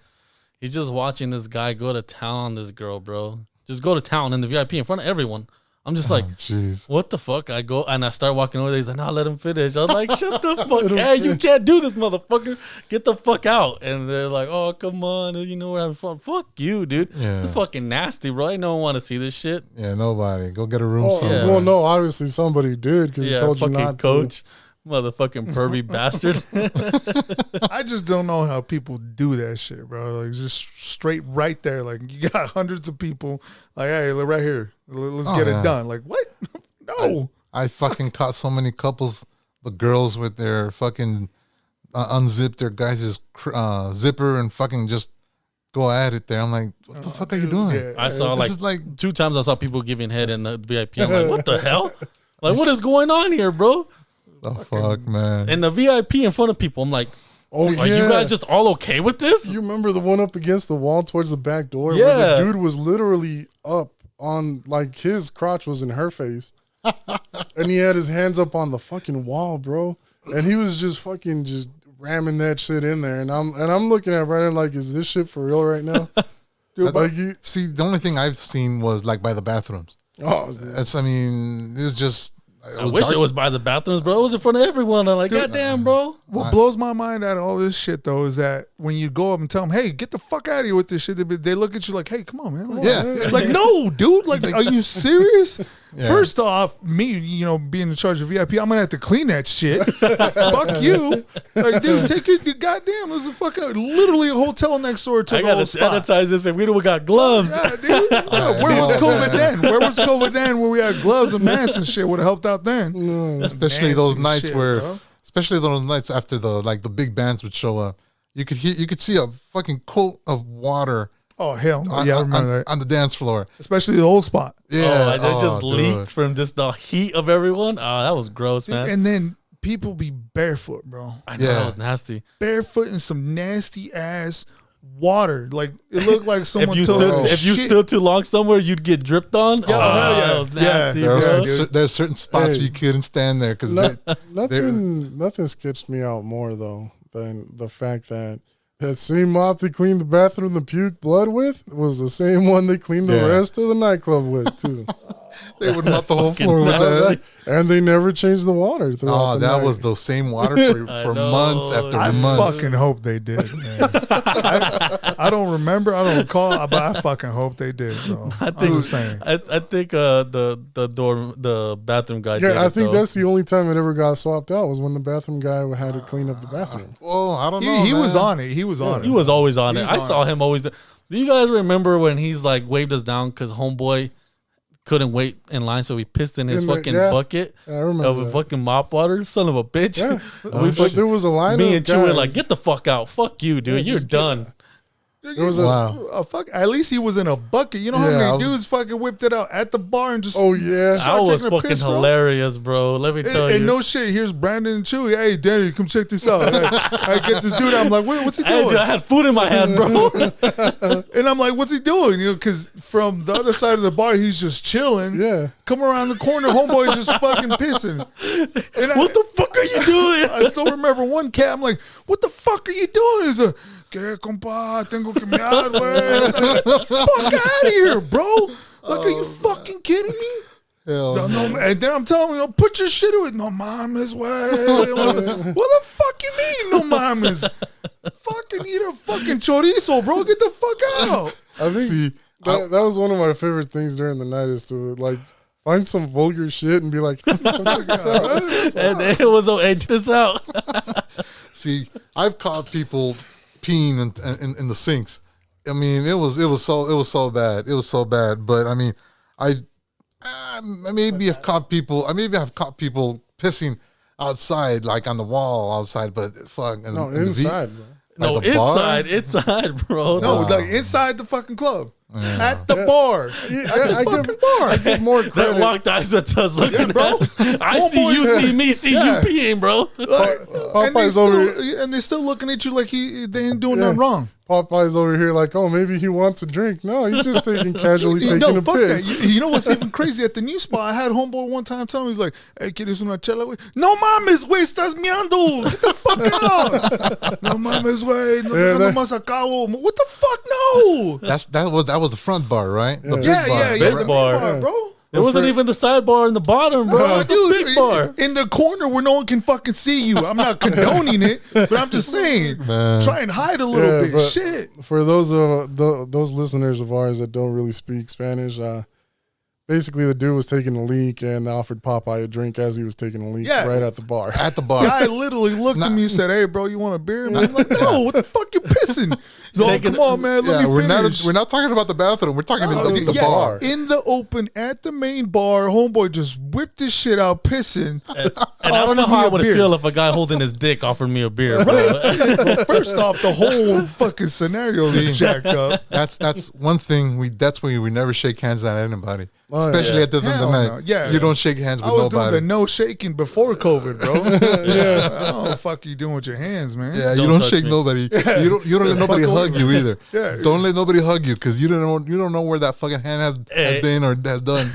he's just watching this guy go to town on this girl, bro. Just go to town in the VIP in front of everyone. I'm just like, jeez. what the fuck? I go and I start walking over there. He's like, no, let him finish. I was like, shut the fuck. Hey, you can't do this, motherfucker. Get the fuck out. And they're like, oh, come on. We're having fun. Fuck you, dude. Yeah. It's fucking nasty, bro. I don't want to see this shit. Yeah, nobody. Go get a room Oh, somewhere. well, no, obviously somebody did because he Yeah, told you fucking not Coach. Motherfucking pervy bastard. I just don't know how people do that shit, bro. Like just straight right there. Like you got hundreds of people. Like, hey, look right here. Let's get yeah. it done. Like what? No. I fucking caught so many couples, the girls with their fucking unzipped their guys' zipper and fucking just go at it there. I'm like, what the fuck are you doing? Yeah. I saw This like, is like 2 times I saw people giving head in the VIP. I'm like, what the hell? Like, what is going on here, bro? the fuck, man. And the VIP in front of people. I'm like, Oh, are you guys just all okay with this? You remember the one up against the wall towards the back door? Yeah. Where the dude was literally up on, like, his crotch was in her face. And he had his hands up on the fucking wall, bro. And he was just fucking just ramming that shit in there. And I'm looking at Brandon like, is this shit for real right now? Dude, like See, the only thing I've seen was like by the bathrooms. oh, I mean, it was just. I wish it was by the bathrooms, bro. It was in front of everyone. I'm like, goddamn, bro. What blows my mind out of all this shit, though, is that when you go up and tell them, hey, get the fuck out of here with this shit, they look at you like, hey, come on, man. Yeah. It's like, no, dude. Like, are you serious? Yeah. First off, me, being in charge of VIP, I'm going to have to clean that shit. Fuck you. Like, dude, take it. Goddamn, there's a fucking, literally a hotel next door to I the got to whole spot. sanitize this and we don't got gloves. Yeah, dude. Yeah, where was COVID then? Where was COVID then where we had gloves and masks and shit would have helped out then? Especially those Nasty nights shit, where, bro. especially those nights after the big bands would show up. You could see a fucking coat of water. Oh, hell no. Yeah, I remember that. on the dance floor. Especially the old spot. Yeah, And it just dude. leaked from just the heat of everyone. Oh, that was gross, man. And then people be barefoot, bro. I know, Yeah. that was nasty. Barefoot in some nasty ass water. Like, it looked like someone If you shit. stood too long somewhere, you'd get dripped on. Yeah, hell yeah. That was Yeah. nasty, There bro. are certain spots Hey. you couldn't stand there because nothing sketched me out more, though, than the fact that same mop they cleaned the bathroom the puke blood with was the same one they cleaned the Yeah. rest of the nightclub with, too. they would mop the whole fucking floor with that. And they never changed the water throughout Oh, the that night. was the same water for know. months after I months. fucking hope they did, man. I don't remember. I don't recall, but I fucking hope they did, bro. I'm just saying. I think the bathroom guy. did Yeah, I it, think though. that's the only time it ever got swapped out was when the bathroom guy had to clean up the bathroom. Well, I don't know. He was man. on it. He was on it. He was always on He it. was I on saw it. him always. Do you guys remember when he's like waved us down because homeboy couldn't wait in line, so he pissed in his fucking bucket I remember of that. fucking mop water? Son of a bitch. Yeah, We but there was a line Me of and Chewy were guys- like, get the fuck out. Fuck you, dude. Yeah, You're just get done. There was a Wow. Fuck. At least he was in a bucket. You know how Yeah, many I was- dudes fucking whipped it out at the bar and just. oh yeah, That Start was taking a fucking piss, bro. hilarious, bro. Let me tell And you. no shit, here's Brandon and Chewy. Hey, Danny, come check this out. I get this dude. I'm like, what's he Hey, doing? dude, I had food in my hand, bro. And I'm like, what's he doing? Because from the other side of the bar, he's just chilling. yeah. Come around the corner, homeboy's just fucking pissing. And What the fuck are you doing? I still remember one cat. I'm like, what the fuck are you doing? He's like, ¿Qué, compa? Tengo que mear, güey. Like, get the fuck out of here, bro. Like, are you fucking kidding me? Hell So, no. no, and then I'm telling you, put your shit away. No mames, way. What the fuck you mean, no mames? Fucking eat a fucking chorizo, bro. Get the fuck out. I think See, that was one of my favorite things during the night is to like find some vulgar shit and be like, come check this out. And it was, hey, check this out. See, I've caught people peeing in the sinks. I mean, it was so bad. It was so bad. But I mean, I maybe have caught people. I maybe have caught people pissing outside, like on the wall outside. But fuck, No, in the inside, bro. No, the bar? inside, bro. No, Wow. like inside the fucking club. At the bar. I Fucking bar. I give more That credit. locked eyes with us looking bro. at us. I see you, Homeboy, see me, see yeah. you peeing, bro. And Popeye's over. they're still looking at you like they ain't doing nothing wrong. Popeye's over here like, oh, maybe he wants a drink. No, he's just casually taking No, a fuck piss. that. You know what's even crazy? At the new spot, I had homeboy one time tell me, he's like, hey, ¿quieres una chela, güey? No mames, güey, estás miando. Get the fuck out. No mames, güey. No Yeah, dejando más acabo. What the fuck? No. that was the front bar, right? The big Yeah, bar. yeah, yeah. Big The big bar. bar, bro. It wasn't even the sidebar in the bottom, bro. Oh, It was the big bar. in the corner where no one can fucking see you. I'm not condoning it, but I'm just saying, Man. try and hide a little Yeah, bit. but- Shit. For those listeners of ours that don't really speak Spanish, basically the dude was taking a leak and offered Popeye a drink as he was taking a leak right at the bar. At the bar. Guy literally looked at me and said, "Hey, bro, you want a beer?" And I'm like, "No, what the fuck you pissing?" So come on, man, let me finish. We're not talking about the bathroom. We're talking about the bar. In the open at the main bar, homeboy just whipped this shit out, pissing. And I don't know how I would feel if a guy holding his dick offered me a beer, bro. Well, first off, the whole fucking scenario is jacked up. That's one thing. That's why we never shake hands at anybody, especially at the night. No. Yeah, you don't shake hands with nobody. I was nobody. doing the no shaking before COVID, bro. Yeah, I don't know what the fuck you doing with your hands, man. Yeah, you don't shake nobody. You don't let nobody hug you either. Yeah. Don't let nobody hug you because you don't know where that fucking hand has been or has done.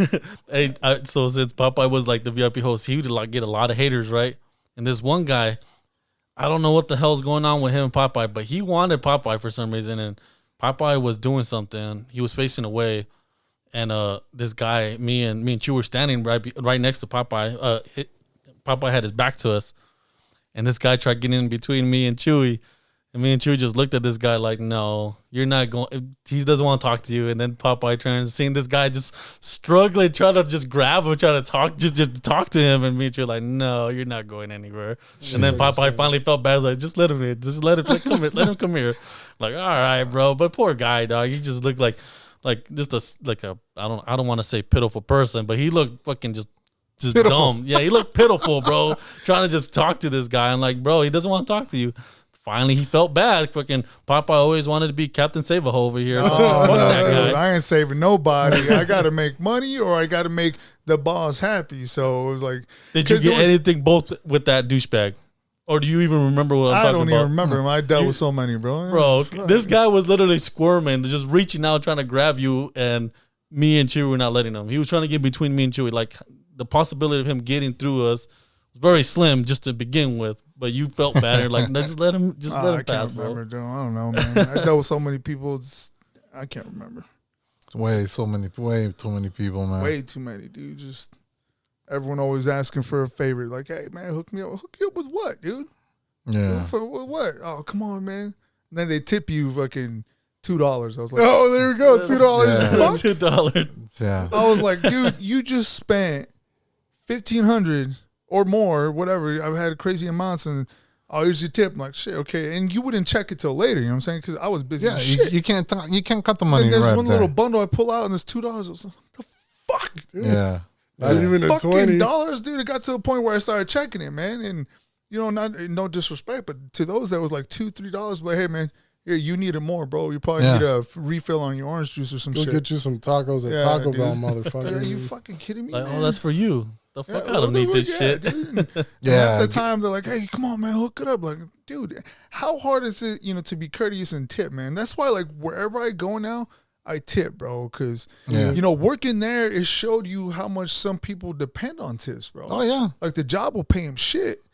Hey, so since Popeye was like the VIP host, he would like get a lot of haters, right? And this one guy, I don't know what the hell's going on with him and Popeye, but he wanted Popeye for some reason, and Popeye was doing something. He was facing away, and this guy, me and Chew were standing right next to Popeye. Popeye had his back to us, and this guy tried getting in between me and Chewy. And me and Chewy just looked at this guy like, no, you're not going. He doesn't want to talk to you. And then Popeye turns, seeing this guy just struggling, trying to just grab him, trying to talk, just talk to him. And me and Chewy like, no, you're not going anywhere. And then Popeye finally felt bad. I was like, just let him in. Just let him come here. Let him come here. Like, all right, bro. But poor guy, dog. He just looked like just a I don't want to say pitiful person, but he looked fucking just dumb. Yeah, he looked pitiful, bro. Trying to just talk to this guy. I'm like, bro, he doesn't want to talk to you. Finally, he felt bad. Fucking Popeye always wanted to be Captain Save-A-Ho over here. Fuck that guy. I ain't saving nobody. I got to make money or I got to make the boss happy. So it was like, did you get anything both with that douchebag? Or do you even remember what I'm talking about? I don't even remember him. I dealt with so many, bro. Bro, this guy was literally squirming, just reaching out, trying to grab you, and me and Chewy were not letting him. He was trying to get between me and Chewy. Like, the possibility of him getting through us was very slim just to begin with. But you felt bad. You're like, no, just let him pass, bro. I don't know, man. I dealt with so many people. I can't remember. Way too many people, man. Way too many, dude. Just everyone always asking for a favor. Like, hey, man, hook me up. Hook you up with what, dude? Yeah. For what? Oh, come on, man. And then they tip you fucking $2. I was like, oh, there we go, $2. Yeah. $2. Yeah. I was like, dude, you just spent $1,500 or more, whatever. I've had crazy amounts, and I'll usually tip. I'm like, shit, okay. And you wouldn't check it till later. You know what I'm saying? Because I was busy. Yeah, as shit. you can't cut the money. And there's right one there. little bundle I pull out, and there's $2. I was like, what the fuck, dude? Yeah. Not even a fucking 20 dollars, dude. It got to a point where I started checking it, man. And you know, not no disrespect, but to those that was like $2, $3. But hey, man, here you need it more, bro. You probably need a refill on your orange juice or some shit. Go get you some tacos at Taco Bell, motherfucker. Are you fucking kidding me? Like, man? oh, that's for you. The fuck, I don't need this shit. Half the time they're like, hey, come on, man, hook it up. Like, dude, how hard is it, to be courteous and tip, man? That's why, like, wherever I go now, I tip, bro, because, working there, it showed you how much some people depend on tips, bro. Oh, yeah. Like, the job will pay them shit,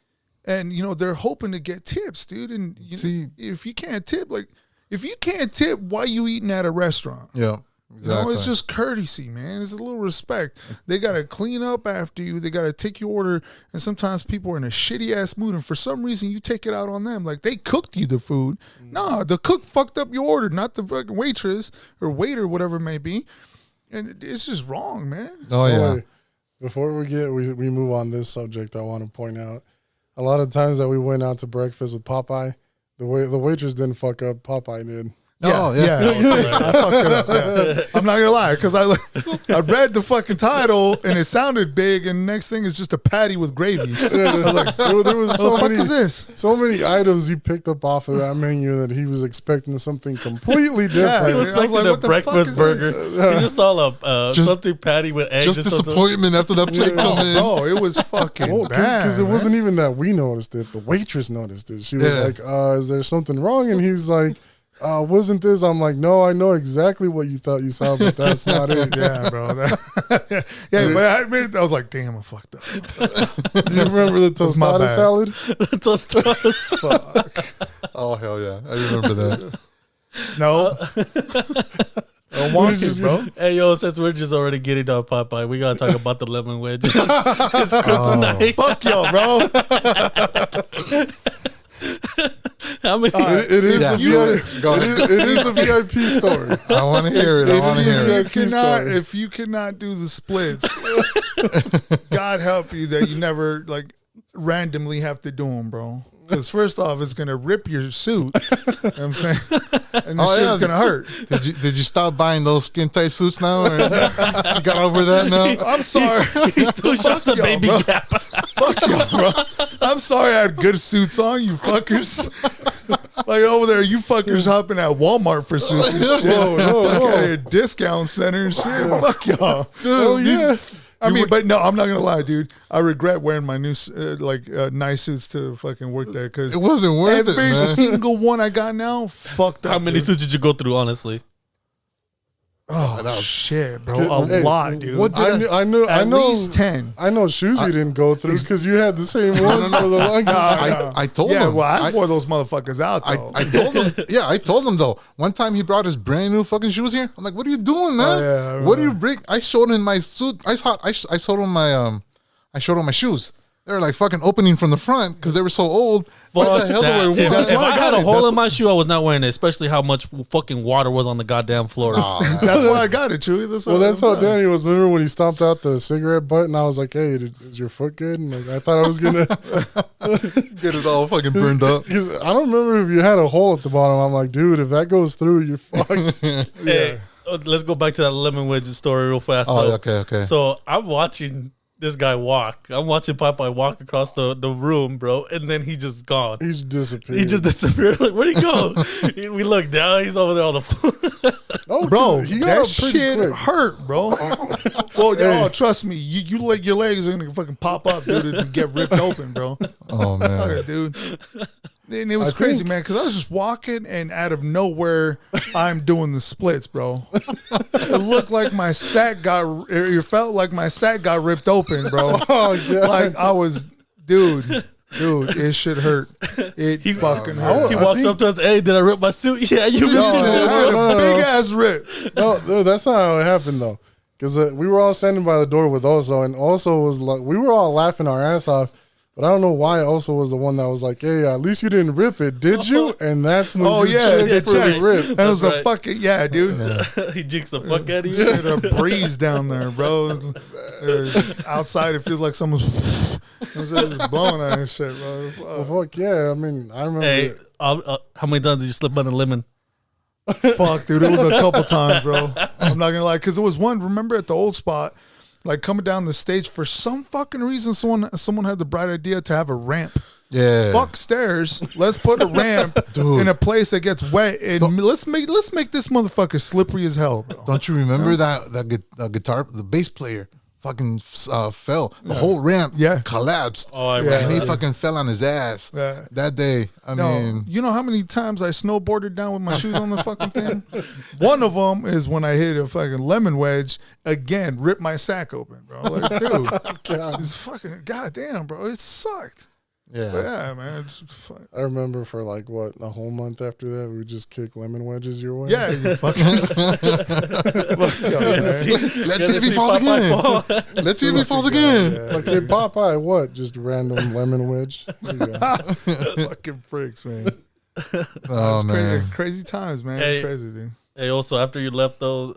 and, they're hoping to get tips, dude. And, if you can't tip, why you eating at a restaurant? Yeah. Exactly. It's just courtesy, man. It's a little respect. They got to clean up after you. They got to take your order. And sometimes people are in a shitty ass mood. And for some reason, you take it out on them. Like, they cooked you the food. Nah, the cook fucked up your order, not the fucking waitress or waiter, whatever it may be. And it's just wrong, man. Oh, yeah. Before we move on this subject, I want to point out a lot of times that we went out to breakfast with Popeye, the waitress didn't fuck up. Popeye did. Yeah. I fucked it up. Yeah. I'm not gonna lie, because I read the fucking title and it sounded big, and the next thing is just a patty with gravy. I was like, there was so many items he picked up off of that menu that he was expecting something completely different. He was expecting a breakfast burger. He just saw a something patty with eggs. Just disappointment after that plate come in. Oh, it was fucking bad. Because it wasn't even that we noticed it. The waitress noticed it. She was like, "Is there something wrong?" And he's like, wasn't this? I'm like, no, I know exactly what you thought you saw, but that's not it. Yeah, bro. But I was like, damn, I fucked up. Do you remember the tostada salad? Tostadas. Fuck. Oh, hell yeah. I remember that. No. I don't want to, bro. Hey, yo, since we're just already getting on Popeye, we got to talk about the lemon wedges. It's kryptonite. Fuck y'all, bro. How many? It is Yeah. a VIP. Go. It is a VIP story. I want to hear it. I want to hear it. If you cannot do the splits, God help you that you never like randomly have to do them, bro. Because first off, it's gonna rip your suit. You know what I'm saying, and the shit's gonna hurt. Did you stop buying those skin tight suits now? Or you got over that now? I'm sorry. He still shops a y'all, baby bro. Gap. Fuck y'all, bro. I'm sorry I had good suits on, you fuckers. Like over there, you fuckers hopping at Walmart for suits and shit. Fuck out here, discount center and shit. Fuck y'all. Oh yeah. I mean, but no, I'm not gonna lie, dude. I regret wearing my new nice suits to fucking work there because It wasn't worth it, every man. single one I got now, fucked up. How many dude. suits did you go through, honestly? Oh shit, bro, a Hey, lot, dude. what did I know. At least 10. I know shoes you didn't go through because you had the same ones for the longest. I told Yeah, him. well, I wore those motherfuckers out though. I told him. Yeah, I told him though. One time he brought his brand new fucking shoes here. I'm like, what are you doing, man? yeah, I What do you bring? I showed him my suit. I showed him my I showed him my shoes. They were like fucking opening from the front because they were so old. What the hell that. do I If wear? I had a hole in my shoe, I was not wearing it, especially how much fucking water was on the goddamn floor. That's why I got it, Chewy. That's how Danny was. Remember when he stomped out the cigarette butt and I was like, hey, is your foot good? And like, I thought I was going to. Get it all fucking burned up. Because I don't remember if you had a hole at the bottom. I'm like, dude, if that goes through, you're fucked. Hey, let's go back to that lemon wedge story real fast. Oh, though. okay. So I'm watching this guy walk. I'm watching Popeye walk across the room, bro, and then he just gone. He's disappeared. He just disappeared. Like, where'd he go? We look down. He's over there on the floor. Oh, Bro, he got that up pretty shit quick. hurt, bro. Well, oh, trust me, your legs are gonna fucking pop up, dude, and get ripped open, bro. Oh man. Okay, dude. And it was I crazy, think- man, because I was just walking, and out of nowhere, I'm doing the splits, bro. It looked like my sack it felt like my sack got ripped open, bro. Oh, God. Like I was, dude, it should hurt. It fucking hurt. He I walks think- up to us. Hey, did I rip my suit? Yeah, you ripped No, your suit. I had no, a no. big ass rip. No, that's not how it happened though. Because we were all standing by the door with Oso, and Oso was like, we were all laughing our ass off. But I don't know why Oso was the one that was like, hey, at least you didn't rip it, did you? And that's when Oh you yeah, checked for check. the rip. That was That's a right. fucking dude. He jinxed the fuck out of you. Straight up breeze down there, bro. Outside, it feels like someone's just blowing on this shit, bro. Well, fuck yeah. I mean, I remember. Hey, how many times did you slip on a lemon? Fuck, dude. It was a couple times, bro. I'm not gonna lie, because there was one. Remember at the old spot, like coming down the stage for some fucking reason, someone had the bright idea to have a ramp. Yeah. Fuck stairs. Let's put a ramp in a place that gets wet, and let's make this motherfucker slippery as hell, bro. Don't you remember that guitar, the bass player fucking fell. The whole ramp collapsed. Oh, I Yeah. remember. And he that. fucking fell on his ass Yeah. that day. I No, mean, you know how many times I snowboarded down with my shoes on the fucking thing? One of them is when I hit a fucking lemon wedge again, ripped my sack open, bro. Like, dude, it's fucking goddamn, bro. It sucked. yeah. But yeah, man. It's I remember for like, what, a whole month after that, we would just kick lemon wedges your way. yeah, you fuckers. Fuck y'all, man. Let's Gotta see if he see falls Popeye again. fall. Let's see if he falls again. Like, hey, Popeye, what? Just random lemon wedge? Yeah. Fucking freaks, man. Oh It's man. crazy times, man. Hey. It's crazy, dude. Hey, also after you left though,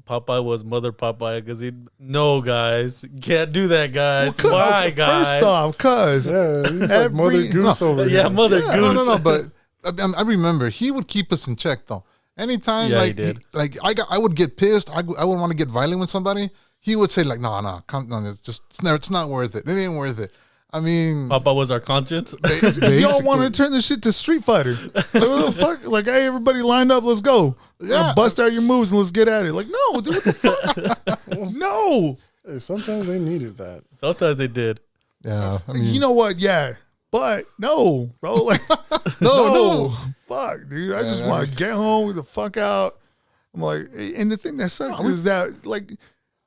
Popeye was Mother Popeye because no, guys, can't do that, guys. Why, guys? First off, cuz. Yeah, he's like Every- Mother Goose over Yeah, here. Mother Yeah, Goose. no. But I remember he would keep us in check though. Anytime, Yeah, he like, did. I would get pissed. I would want to get violent with somebody. He would say like, no, it's not worth it. It ain't worth it. I mean, Popeye was our conscience. Y'all want to turn this shit to Street Fighter? Like, what the fuck? Like, hey, everybody lined up, let's go. Yeah. Bust out your moves and let's get at it. Like, no, dude, what the fuck? No. Hey, sometimes they needed that. Sometimes they did. Yeah, I mean, You know what? Yeah. But no, bro. Like, no. Fuck, dude. I just want to get home, get the fuck out. I'm like, and the thing that sucks is that, like,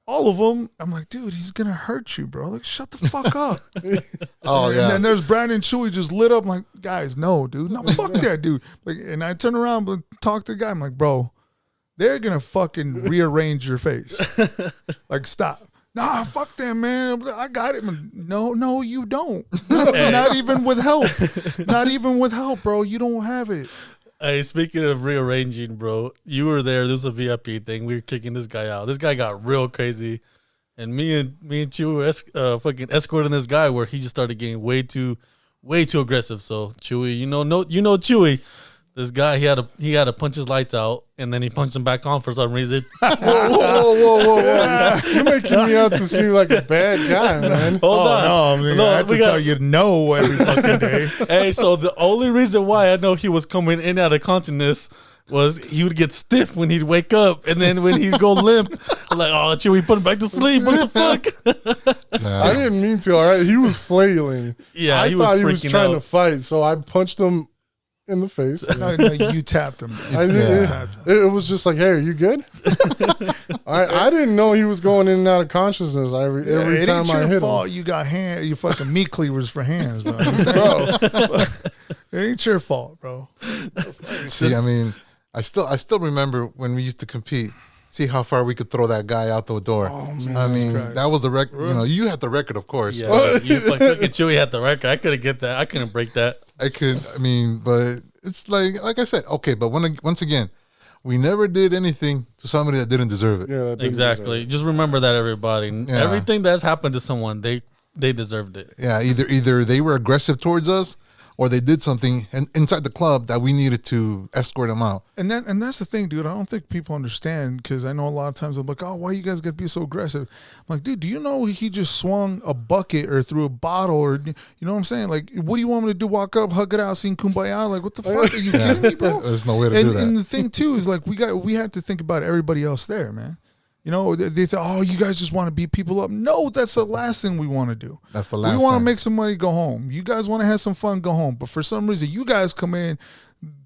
all of them, I'm like, dude, he's going to hurt you, bro. Like, shut the fuck up. oh And yeah, then there's Brandon Chewy just lit up. I'm like, guys, no, dude. No, fuck that, dude. Like, and I turn around and talk to the guy. I'm like, bro, they're going to fucking rearrange your face. Like, stop. Nah, fuck that, man. I got it. No, you don't. Not even with help. Not even with help, bro. You don't have it. Hey, speaking of rearranging, bro, you were there. This was a VIP thing. We were kicking this guy out. This guy got real crazy, and me and Chewy were fucking escorting this guy where he just started getting way too aggressive. So Chewy, you know Chewy. This guy, he had to punch his lights out, and then he punched them back on for some reason. Whoa. You're making me out to seem like a bad guy, man. Hold on. No, I have to tell you no every fucking day. Hey, so the only reason why I know he was coming in out of consciousness was he would get stiff when he'd wake up, and then when he'd go limp, I'm like, oh, Chewy, put him back to sleep. What the fuck? I didn't mean to, all right? He was flailing. Yeah, I thought he was trying out. to fight, so I punched him in the face. No, you tapped him. It was just like, hey, are you good? I didn't know he was going in and out of consciousness every time I hit your fault. him. You got you fucking meat cleavers for hands, bro. It ain't your fault, bro. See, I mean, I still remember when we used to compete. See how far we could throw that guy out the door. Oh, man. I mean, Christ. that was the record. You know, you had the record, of course. Yeah, you fucking Chewy had the record. I couldn't get that. I couldn't break that. But it's like I said, okay, but once again, we never did anything to somebody that didn't deserve it. Yeah, that didn't Exactly. Just remember that, everybody. Yeah. Everything that's happened to someone, they deserved it. Yeah, either they were aggressive towards us or they did something inside the club that we needed to escort them out. And that's the thing, dude. I don't think people understand, because I know a lot of times I'm like, oh, why you guys gotta be so aggressive? I'm like, dude, do you know he just swung a bucket or threw a bottle, or you know what I'm saying? Like, what do you want me to do? Walk up, hug it out, sing Kumbaya? Like, what the fuck? Are you kidding me, bro? There's no way to do that. And the thing too is, like, we had to think about everybody else there, man. You know, they thought, oh, you guys just want to beat people up. No, that's the last thing we want to do. That's the last We want to thing. make some money, go home. You guys want to have some fun, go home. But for some reason, you guys come in,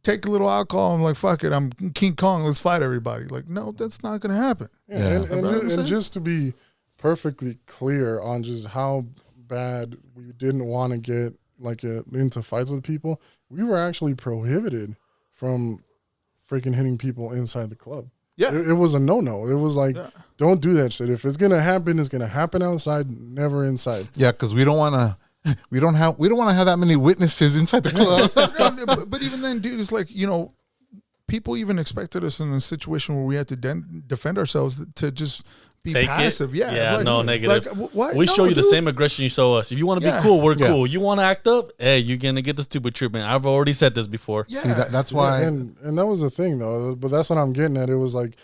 take a little alcohol, and like, fuck it, I'm King Kong, let's fight everybody. Like, no, that's not going to happen. Yeah, Yeah. And just to be perfectly clear on just how bad we didn't want to get into fights with people, we were actually prohibited from freaking hitting people inside the club. Yeah. It was a no-no. It was like, don't do that shit. If it's gonna happen, it's gonna happen outside, never inside. Yeah, because we don't want to. We don't want to have that many witnesses inside the club. But even then, dude, it's like, you know, people even expected us in a situation where we had to defend ourselves to just be Take passive. it. Yeah, like, no negative. Like, what? We show No, you the dude. same aggression you show us. If you want to be Yeah. cool, we're Yeah. cool. You want to act up? Hey, you're gonna get the stupid treatment. I've already said this before. Yeah. See, that's why. And that was the thing though. But that's what I'm getting at. It was like,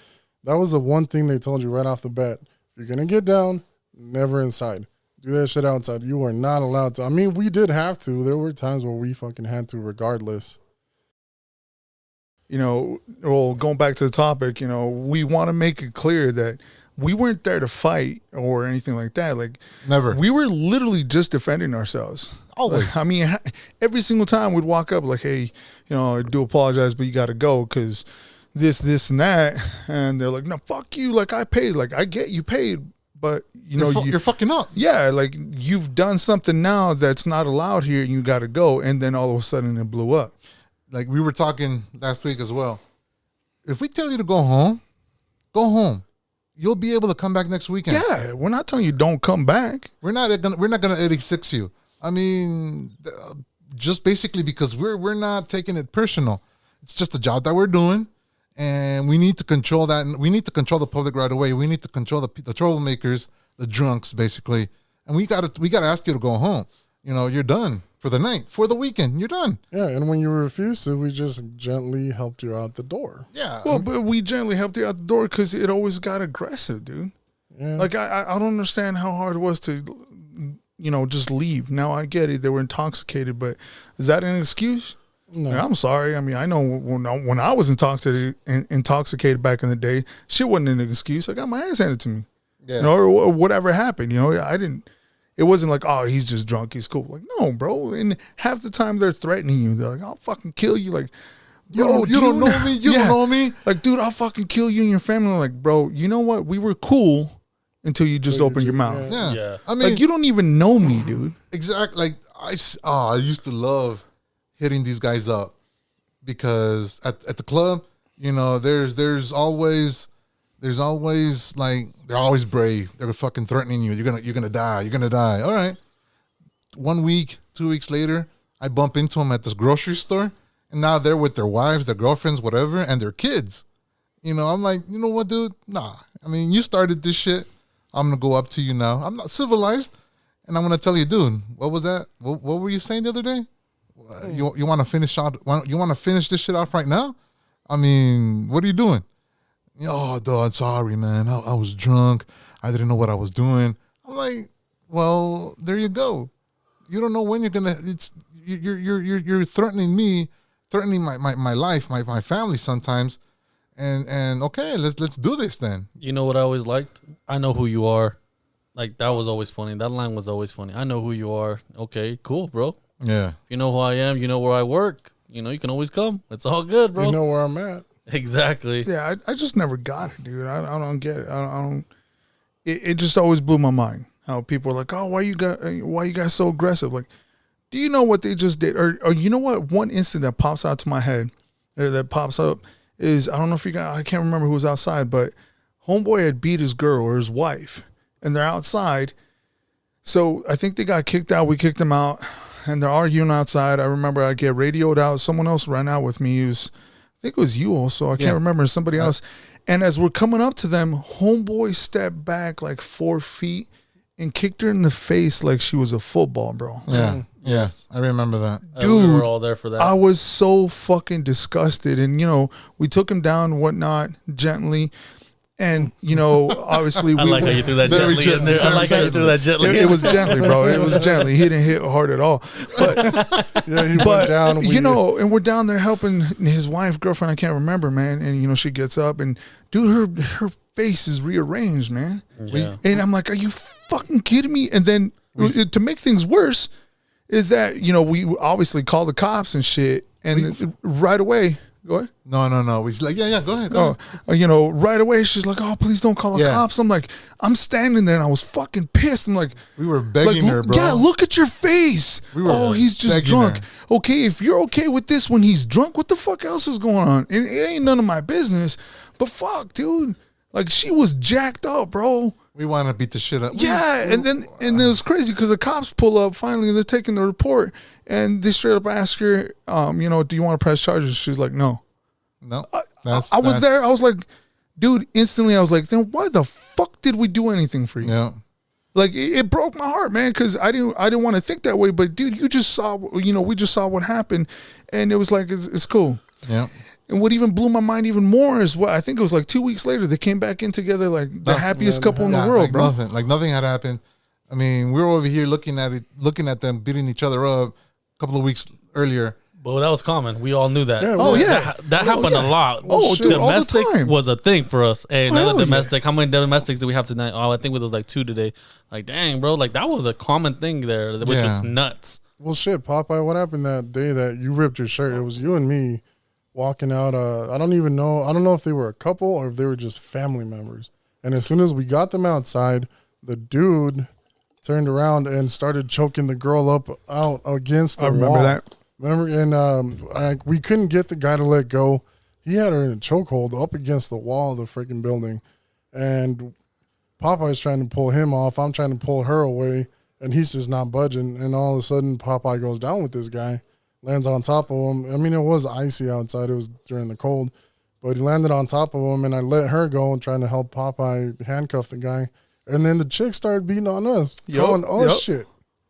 that was the one thing they told you right off the bat. If you're gonna get down, never inside. Do that shit outside. You are not allowed to. I mean, we did have to. There were times where we fucking had to, regardless. You know, well, going back to the topic, you know, we want to make it clear that we weren't there to fight or anything like that. Like, Never. we were literally just defending ourselves. Always. Like, I mean, every single time we'd walk up like, hey, you know, I do apologize, but you got to go because this, and that. And they're like, no, fuck you. Like, I paid. Like, I get you paid. But, you know, you're fucking up. yeah, like, you've done something now that's not allowed here and you got to go. And then all of a sudden it blew up. Like we were talking last week as well. If we tell you to go home, go home. You'll be able to come back next weekend. Yeah, we're not telling you don't come back. We're not gonna 86 you. I mean, just basically because we're not taking it personal. It's just a job that we're doing, and we need to control that. And we need to control the public right away. We need to control the troublemakers, the drunks, basically. And we gotta ask you to go home. You know, you're done for the night, for the weekend. You're done. Yeah, and when you refused to, we just gently helped you out the door. Yeah. Well, but we gently helped you out the door because it always got aggressive, dude. Yeah. Like, I don't understand how hard it was to, you know, just leave. Now I get it. They were intoxicated, but is that an excuse? No. Like, I'm sorry. I mean, I know when I was intoxicated back in the day, shit wasn't an excuse. I got my ass handed to me. Yeah. You know, or whatever happened. You know, I didn't. It wasn't like, oh, he's just drunk, he's cool. Like, no, bro. And half the time they're threatening you. They're like, I'll fucking kill you. Like, You don't know me. You don't know me. Like, dude, I'll fucking kill you and your family. I'm like, bro, you know what? We were cool until you just opened your mouth. Yeah. Yeah. I mean, Like, you don't even know me, dude. exactly. Like I used to love hitting these guys up because at the club, you know, there's always there's always like they're always brave. They're fucking threatening you. You're gonna die. You're gonna die. All right. 1 week, 2 weeks later, I bump into them at this grocery store, and now they're with their wives, their girlfriends, whatever, and their kids. You know, I'm like, you know what, dude? Nah. I mean, you started this shit. I'm gonna go up to you now. I'm not civilized, and I'm gonna tell you, dude. What was that? What were you saying the other day? You want to finish out? You want to finish this shit off right now? I mean, what are you doing? Oh, dog, sorry, man. I was drunk. I didn't know what I was doing. I'm like, well, there you go. You don't know when you're gonna. You're threatening me, threatening my life, my family sometimes. And okay, let's do this then. You know what I always liked? I know who you are. Like, that was always funny. That line was always funny. I know who you are. Okay, cool, bro. Yeah. If you know who I am, you know where I work. You know, you can always come. It's all good, bro. You know where I'm at. Exactly. Yeah, I just never got it, dude. I don't get it. I don't. It just always blew my mind how people are like, oh, why you guys so aggressive? Like, do you know what they just did? Or you know what? One instant that pops out to my head, or that pops up, is I don't know if I can't remember who was outside, but homeboy had beat his girl or his wife, and they're outside. So I think they got kicked out. We kicked them out, and they're arguing outside. I remember I get radioed out. Someone else ran out with me. I think it was you also. I can't remember. Somebody else. And as we're coming up to them, homeboy stepped back like 4 feet and kicked her in the face like she was a football, bro. Yeah. Yes, I remember that. Dude, we were all there for that. I was so fucking disgusted. And, you know, we took him down and whatnot gently. And, you know, obviously I like how you threw that gently in there. I like how you threw that gently. It was gently, bro. It was gently. He didn't hit hard at all. But Yeah, he went down. you know, and we're down there helping his wife, girlfriend, I can't remember, man. And, you know, she gets up and, dude, her face is rearranged, man. Yeah. And I'm like, are you fucking kidding me? And then to make things worse is that, you know, we obviously call the cops and shit. And right away, go ahead. No. He's like, yeah, go ahead. You know, right away, she's like, oh, please don't call the cops. I'm like, I'm standing there and I was fucking pissed. I'm like, We were begging her, bro. Yeah, look at your face. He's just begging drunk. her. Okay, if you're okay with this when he's drunk, what the fuck else is going on? It ain't none of my business. But fuck, dude. Like, she was jacked up, bro. We want to beat the shit up. Yeah, and it was crazy because the cops pull up finally and they're taking the report and they straight up ask her, you know, do you want to press charges? She's like, no. No. I was there. I was like, dude, instantly I was like, then why the fuck did we do anything for you? Yeah. Like, it broke my heart, man, because I didn't want to think that way. But, dude, you just saw, you know, we just saw what happened. And it was like, it's cool. Yeah. And what even blew my mind even more is what I think it was like 2 weeks later, they came back in together like the happiest couple in the world, like bro. Nothing had happened. I mean, we were over here looking at them beating each other up a couple of weeks earlier. But that was common. We all knew that. Yeah, That happened a lot. Oh, dude, all the domestic time. was a thing for us. Hey, another hell yeah. domestic. How many domestics do we have tonight? Oh, I think it was like 2 today. Like, dang, bro. Like, that was a common thing there, which was nuts. Well, shit, Popeye, what happened that day that you ripped your shirt? It was you and me walking out. I don't even know. I don't know if they were a couple or if they were just family members. And as soon as we got them outside, the dude turned around and started choking the girl up out against the wall. I remember that. Remember, and we couldn't get the guy to let go. He had her in a chokehold up against the wall of the freaking building. And Popeye's trying to pull him off. I'm trying to pull her away. And he's just not budging. And all of a sudden, Popeye goes down with this guy. Lands on top of him. I mean, it was icy outside. It was during the cold. But he landed on top of him, and I let her go and trying to help Popeye handcuff the guy. And then the chick started beating on us, calling us shit.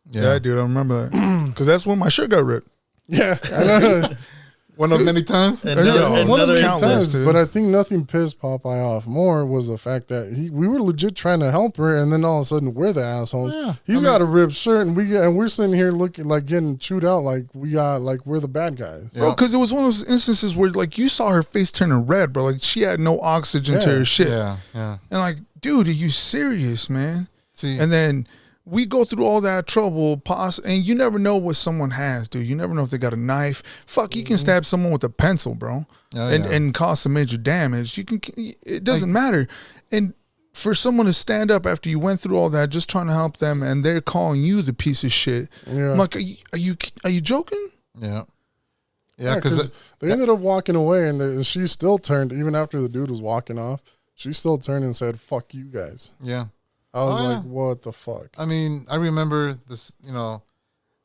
Yeah, dude, I remember that. Because that's when my shirt got ripped. Yeah. I know. One of many times. One of Another many times, instance. but I think nothing pissed Popeye off more was the fact that we were legit trying to help her, and then all of a sudden we're the assholes. Yeah. He's got a ripped shirt, and we're sitting here looking like getting chewed out, like we're the bad guys. Bro, because it was one of those instances where, like, you saw her face turning red, bro. Like, she had no oxygen to her shit. Yeah. And, like, dude, are you serious, man? See, And then we go through all that trouble, and you never know what someone has, dude. You never know if they got a knife. Fuck, you can stab someone with a pencil, bro, and cause some major damage. It doesn't matter. And for someone to stand up after you went through all that, just trying to help them, and they're calling you the piece of shit. Yeah. I'm like, are you joking? Yeah, Yeah, because they ended up walking away, and she still turned even after the dude was walking off. she still turned and said, "Fuck you guys." Yeah. I was Oh, like, yeah. "What the fuck?" I mean, I remember this,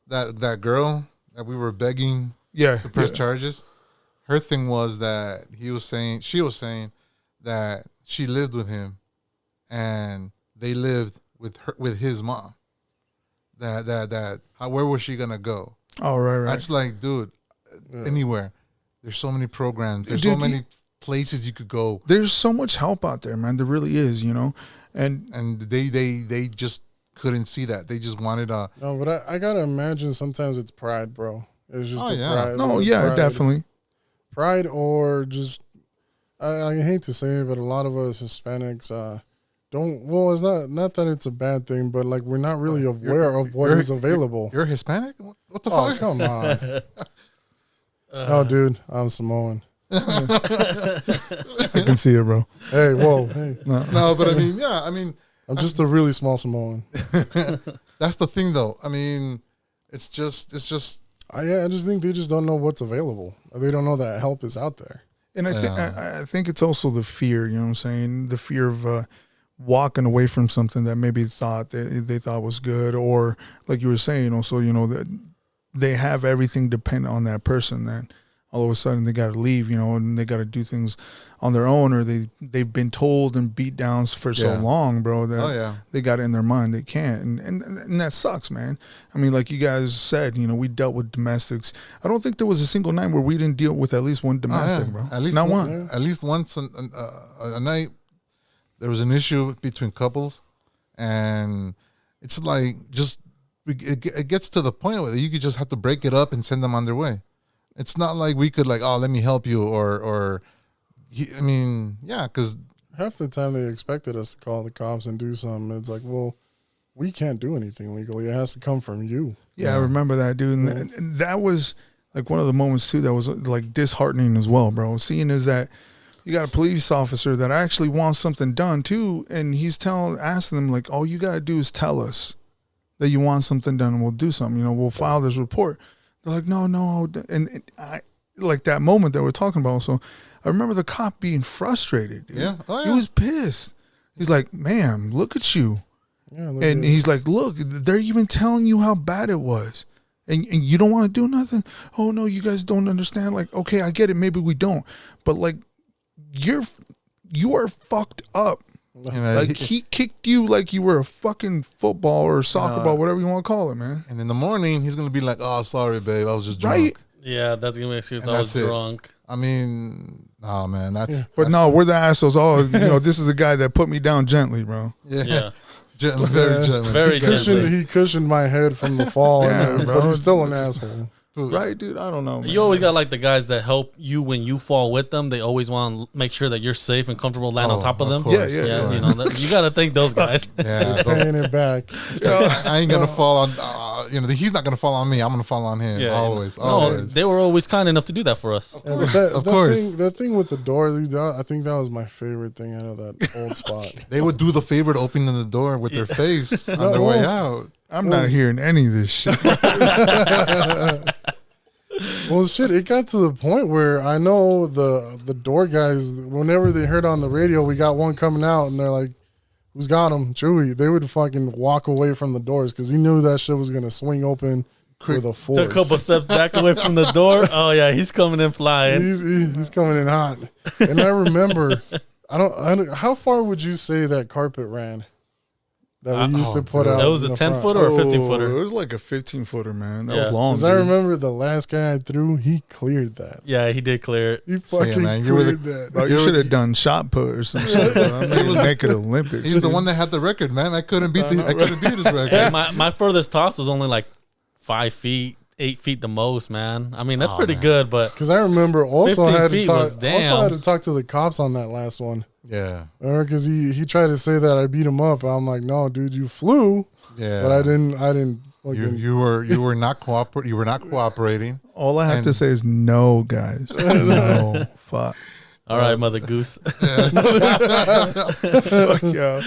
that girl that we were begging Yeah. to press charges. Her thing was that she was saying that she lived with him and they lived with his mom. Where was she gonna go? Oh, right. That's like, dude, anywhere. There's so many programs. There's Dude, so many places you could go. There's so much help out there, man. There really is, And they just couldn't see that. They just wanted a. No, but I gotta imagine sometimes it's pride, bro. It's just the yeah. pride. No, the yeah, pride. definitely. Pride or just I hate to say it, but a lot of us Hispanics don't. Well, it's not that it's a bad thing, but like we're not really aware of what is available. You're Hispanic? What the Oh, fuck? come on. No, dude, I'm Samoan. I can see it, bro. Hey, whoa, hey. No, but I mean, I'm just a really small Samoan. that's the thing, though. I mean, it's just. I just think they just don't know what's available. They don't know that help is out there. And I think it's also the fear, you know what I'm saying? The fear of walking away from something that maybe they thought was good, or like you were saying, also, that they have everything dependent on that person, that all of a sudden they got to leave, and they got to do things on their own, or they've been told and beat down for so long, bro, that they got it in their mind they can't, and that sucks, man. I mean, like you guys said, we dealt with domestics. I don't think there was a single night where we didn't deal with at least one domestic, bro. At least not one. At least once a night, there was an issue between couples, and it's like it gets to the point where you could just have to break it up and send them on their way. It's not like we could let me help you because Half the time they expected us to call the cops and do something. It's like, well, we can't do anything legally. It has to come from you. Yeah, I remember that, dude. And that was like one of the moments too that was like disheartening as well, bro. Seeing is that you got a police officer that actually wants something done too, and he's asking them like, all you got to do is tell us that you want something done, and we'll do something. We'll file this report. They're like, no, and I like that moment that we're talking about. So I remember the cop being frustrated. Dude. Yeah. Oh, He yeah. was pissed. He's like, ma'am, look at you. Yeah, And he's like, look, they're even telling you how bad it was. And you don't want to do nothing? Oh, no, you guys don't understand. Like, okay, I get it. Maybe we don't. But, like, you are fucked up. Like, he kicked you like you were a fucking football or soccer ball, whatever you want to call it, man. And in the morning, he's going to be like, oh, sorry, babe. I was just drunk. Right? Yeah, that's gonna be an excuse. And I was that's it. drunk. I mean, oh, man. But no, we're the assholes. Oh, this is the guy that put me down gently, bro. Yeah. Gently, very gently. Very gently. he cushioned my head from the fall, Yeah, bro. but he's still an asshole. Right, dude? I don't know, man. You always got like the guys that help you when you fall with them. They always want to make sure that you're safe and comfortable, land on top of them. course. Yeah. You know, you got to thank those guys. Yeah, Paying it back. I ain't gonna fall on. He's not gonna fall on me. I'm gonna fall on him. Yeah, always. No, they were always kind enough to do that for us. Yeah, but Of course. that thing with the door, I think that was my favorite thing out of that old spot. They would do the favor to open the door with their face on their way out. I'm not hearing any of this shit. Well, shit, it got to the point where I know the door guys, whenever they heard on the radio, we got one coming out, and they're like, who's got him? Chewy. They would fucking walk away from the doors because he knew that shit was going to swing open with a force. Took a couple steps back away from the door. Oh yeah, he's coming in flying. He's coming in hot. And I remember, I don't, how far would you say that carpet ran? That we used to put out. That was in a the 10 front? footer or a 50 It footer. was like a 15-footer, man. That Yeah. was long. Because I dude. remember the last guy I threw, he cleared that. Yeah, he did clear it. He fucking man, you were cleared that. Bro, you should have done shot put or some shit. Bro. I mean, make it Olympics. He's the one that had the record, man. I couldn't beat his record. Hey, my furthest toss was only like 5 feet, 8 feet the most, man. I mean, that's pretty good, but Because I remember also 15 I had to feet talk. was damn. Also had to talk to the cops on that last one. Yeah, Because he tried to say that I beat him up. I'm like, no, dude, you flew, yeah. but I didn't. Fucking, You were not You were not cooperating. All I have to say is no, guys. No. Fuck. all right, Mother Goose. Fuck yeah.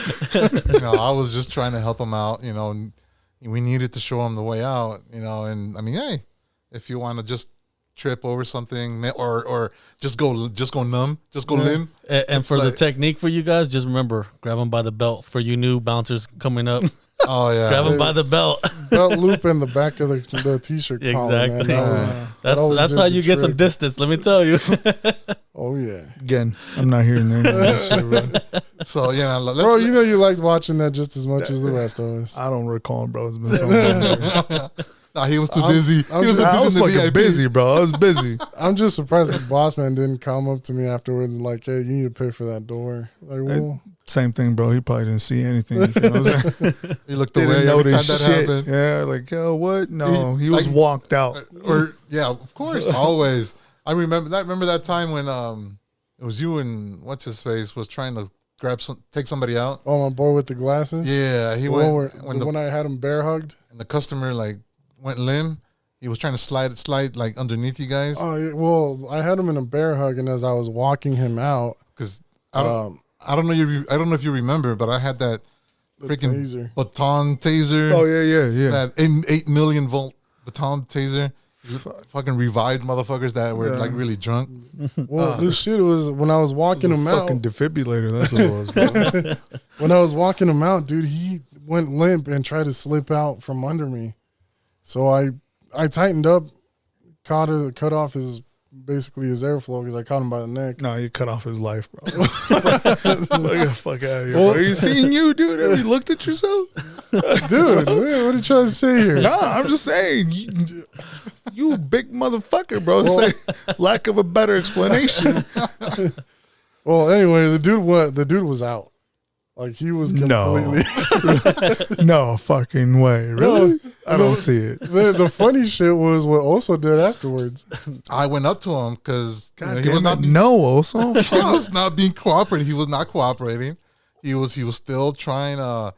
I was just trying to help him out. And we needed to show him the way out. And I mean, hey, if you want to just trip over something, or just go numb, just go limb. And for the technique for you guys, just remember, grab them by the belt. For you new bouncers coming up, Oh yeah, grab them by the belt. Belt loop in the back of the t-shirt collar, Exactly. man. That's how you get some distance. Let me tell you. Oh yeah. Again, I'm not hearing any of that shit, bro. So yeah, Bro, you know you liked watching that just as much as the rest of us. I don't recall, bro. It's been so long. Nah, he was too busy. I He was too I was busy in the fucking VIP. busy, bro. I was busy. I'm just surprised the boss man didn't come up to me afterwards and like, hey, you need to pay for that door. Like, well, Same thing, bro. He probably didn't see anything. You know what I'm saying? He looked Didn't away every time notice that shit. happened. Yeah, like, yo, what? No, he was like- walked out. Or yeah, of course, always. I remember that. Remember that time when it was you and what's his face was trying to take somebody out. oh, my boy with the glasses. Yeah, he The one went where, when I had him bear hugged. and the customer like went limb. He was trying to slide like underneath you guys Oh, yeah, well, I had him in a bear hug, and as I was walking him out, because I don't know if you remember, but I had that the freaking taser. baton taser. Oh, yeah. That 8 million volt baton taser. Fucking revived motherfuckers that were like really drunk. Well, this shit was when I was walking him out. Fucking defibrillator. That's what it was, bro. When I was walking him out, dude, he went limp and tried to slip out from under me. So I tightened up, cut off his airflow because I caught him by the neck. No, you cut off his life, bro. Get the fuck out of here, bro. You seen you, dude? Have you looked at yourself? Dude, man, what are you trying to say here? Nah, I'm just saying. You big motherfucker, bro. Say lack of a better explanation. Well, anyway, the dude was out. Like he was completely. No fucking way. Really? I don't see it. The funny shit was what Oso did afterwards. I went up to him because God he was damn not it. No, also. he was not being cooperative. He was not cooperating. He was still trying to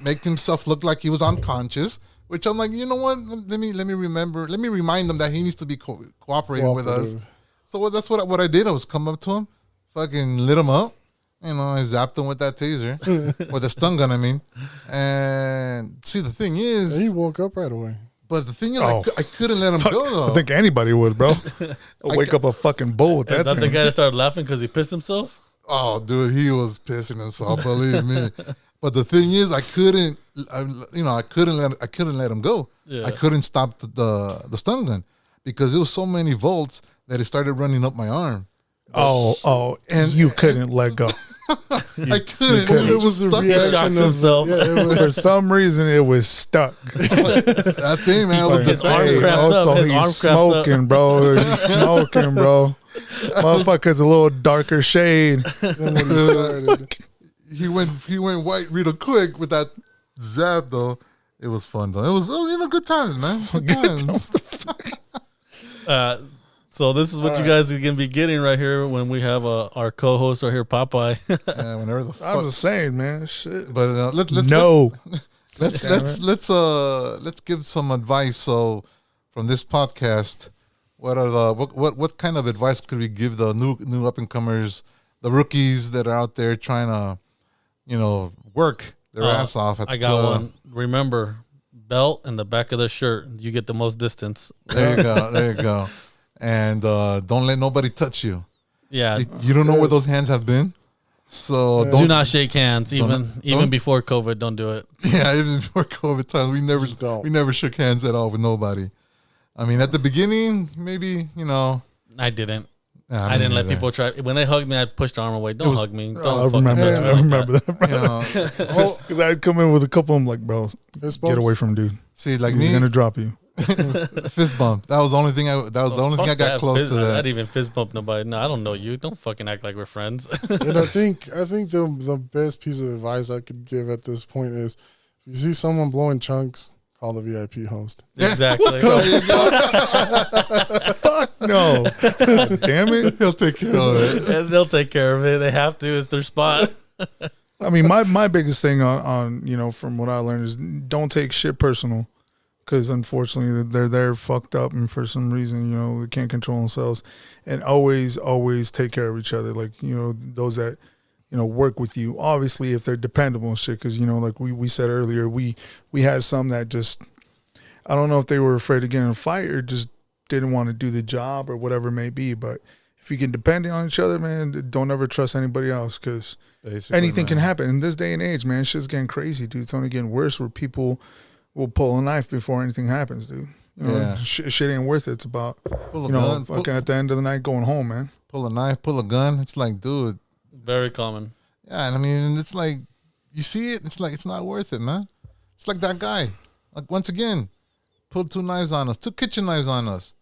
make himself look like he was unconscious. Which I'm like, you know what? Let me remind him that he needs to be cooperating with us. So that's what I did. I was come up to him, fucking lit him up. I zapped him with that taser, or the stun gun, I mean. And see, the thing is, And he woke up right away. but the thing is, I couldn't let him go though. I think anybody would, bro. Wake up a fucking bull with Is that that the thing. guy that started laughing because he pissed himself? Oh, dude, he was pissing himself. Believe me. But the thing is, I couldn't let him go. Yeah. I couldn't stop the stun gun because it was so many volts that it started running up my arm. And you couldn't let go. I couldn't. It was a stuck He there. shocked reaction of himself. Yeah, it was, For some reason, it was stuck. That thing, man, was His the arm bang. cramped up. Also, His arm he's cramped up. smoking, bro. He's smoking, bro. Motherfucker's a little darker shade. then when he started. He went white real quick with that zap though. It was fun though. It was good times, man. Good times. So this is what you guys are gonna be getting right here when we have our co-host right here, Popeye. Yeah, whenever the I'm fuck. just saying, man. Shit. But let's give some advice. So from this podcast, what kind of advice could we give the new up and comers, the rookies that are out there trying to, work their ass off at I the got club? one. Remember, belt and the back of the shirt. You get the most distance. There you go. There you go. And don't let nobody touch you. Yeah. You don't know where those hands have been. So Do don't. not shake hands, even don't- before COVID. Don't do it. Yeah, even before COVID times, Don't. we never shook hands at all with nobody. I mean, at the beginning, maybe I didn't. nah, I didn't let either. people try. When they hugged me, I pushed the arm away. Don't hug me. Don't I fucking remember touch that. me I like remember that, bro. You know, Because I'd come in with a couple. I'm like, bro, Fist get bumps? away from dude. see, like He's me, gonna drop you. fist bump. That was the only thing. I Fuck got close fist, to I that. didn't even fist bump nobody. No, I don't know you. Don't fucking act like we're friends. And I think the best piece of advice I could give at this point is if you see someone blowing chunks, call the VIP host. Exactly. There you go. No, God damn it. He'll take care of it. And they'll take care of it. They have to. It's their spot. I mean, my biggest thing on from what I learned is don't take shit personal, because unfortunately they're fucked up and for some reason they can't control themselves, and always take care of each other. Like those that work with you, obviously if they're dependable and shit, because like we said earlier, we had some that just, I don't know if they were afraid of getting in a fight or just didn't want to do the job or whatever it may be. But if you can depend on each other, man, don't ever trust anybody else, because anything can happen in this day and age, man. Shit's getting crazy, dude. It's only getting worse where people will pull a knife before anything happens, dude. You know, shit ain't worth it. It's about, fucking at the end of the night going home, man. Pull a knife, pull a gun. It's like, dude. Very common. Yeah, and I mean, it's like, you see it, it's like, it's not worth it, man. It's like that guy. Like, once again, pulled 2 knives on us, 2 kitchen knives on us.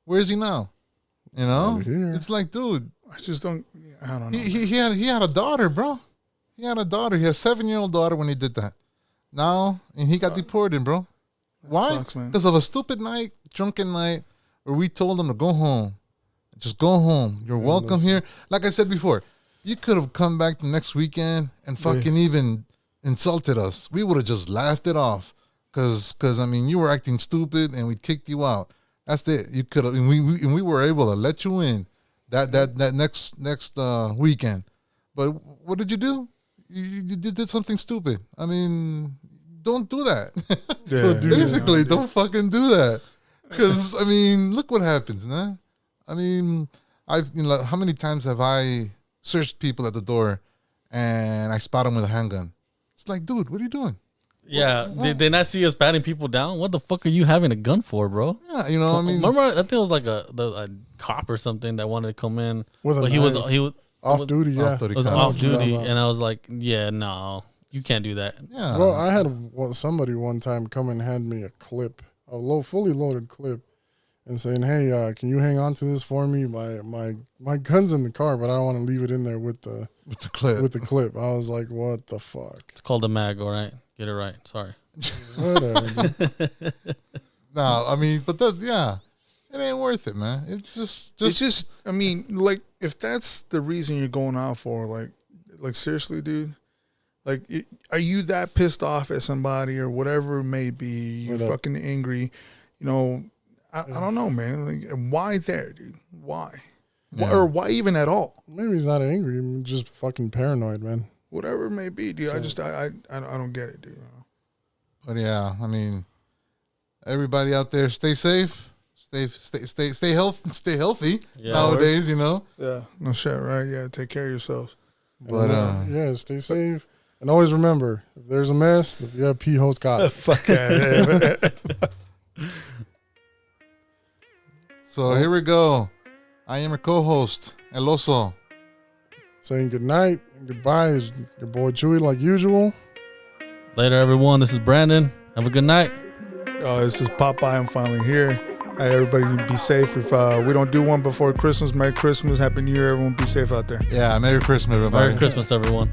Where is he now? You know? It's like, dude. I just don't, I don't know. He had a daughter, bro. He had a daughter. He had a 7-year-old daughter when he did that. Now, and he got deported, bro. Why? Because of a stupid night, drunken night, where we told him to go home. Just go home. You're welcome here. Like I said before, you could have come back the next weekend and fucking even insulted us. We would have just laughed it off. Because, I mean, you were acting stupid and we kicked you out. That's it. You could have, and we were able to let you in that next weekend. But what did you do? You did something stupid. I mean, don't do that. Basically, don't fucking do that. Because, I mean, look what happens, man. I mean, how many times have I searched people at the door and I spot them with a handgun? It's like, dude, what are you doing? Yeah, did they not see us patting people down? What the fuck are you having a gun for, bro? Yeah, you know, I mean, remember, I think it was like a cop or something that wanted to come in. He was off duty. Yeah, it was off duty, and I was like, yeah, no, you can't do that. Yeah. Well, I had somebody one time come and hand me a clip, fully loaded clip, and saying, "Hey, can you hang on to this for me? My gun's in the car, but I don't want to leave it in there with the clip." I was like, "What the fuck?" It's called a mag, all right. Get it right. Sorry. Whatever. No, I mean, but it ain't worth it, man. It's just. I mean, like, if that's the reason you're going out for, like seriously, dude. Like, are you that pissed off at somebody or whatever it may be? You're fucking angry. You know, I don't know, man. Like, why there, dude? Why? Yeah. Or why even at all? Maybe he's not angry. I'm just fucking paranoid, man. Whatever it may be, dude. So, I don't get it, dude. But yeah, I mean, everybody out there, stay safe, stay healthy nowadays. You know. Yeah. No shit, right? Yeah. Take care of yourselves. But stay safe, and always remember, if there's a mess, the VIP host got it. Fuck that. So here we go. I am your co-host, El Oso. Saying good night and goodbye is your boy Chewy, like usual. Later, everyone. This is Brandon. Have a good night. This is Popeye. I'm finally here. Hey, everybody, be safe. If we don't do one before Christmas, Merry Christmas, Happy New Year. Everyone be safe out there. Yeah, Merry Christmas, everybody. Merry Christmas, everyone.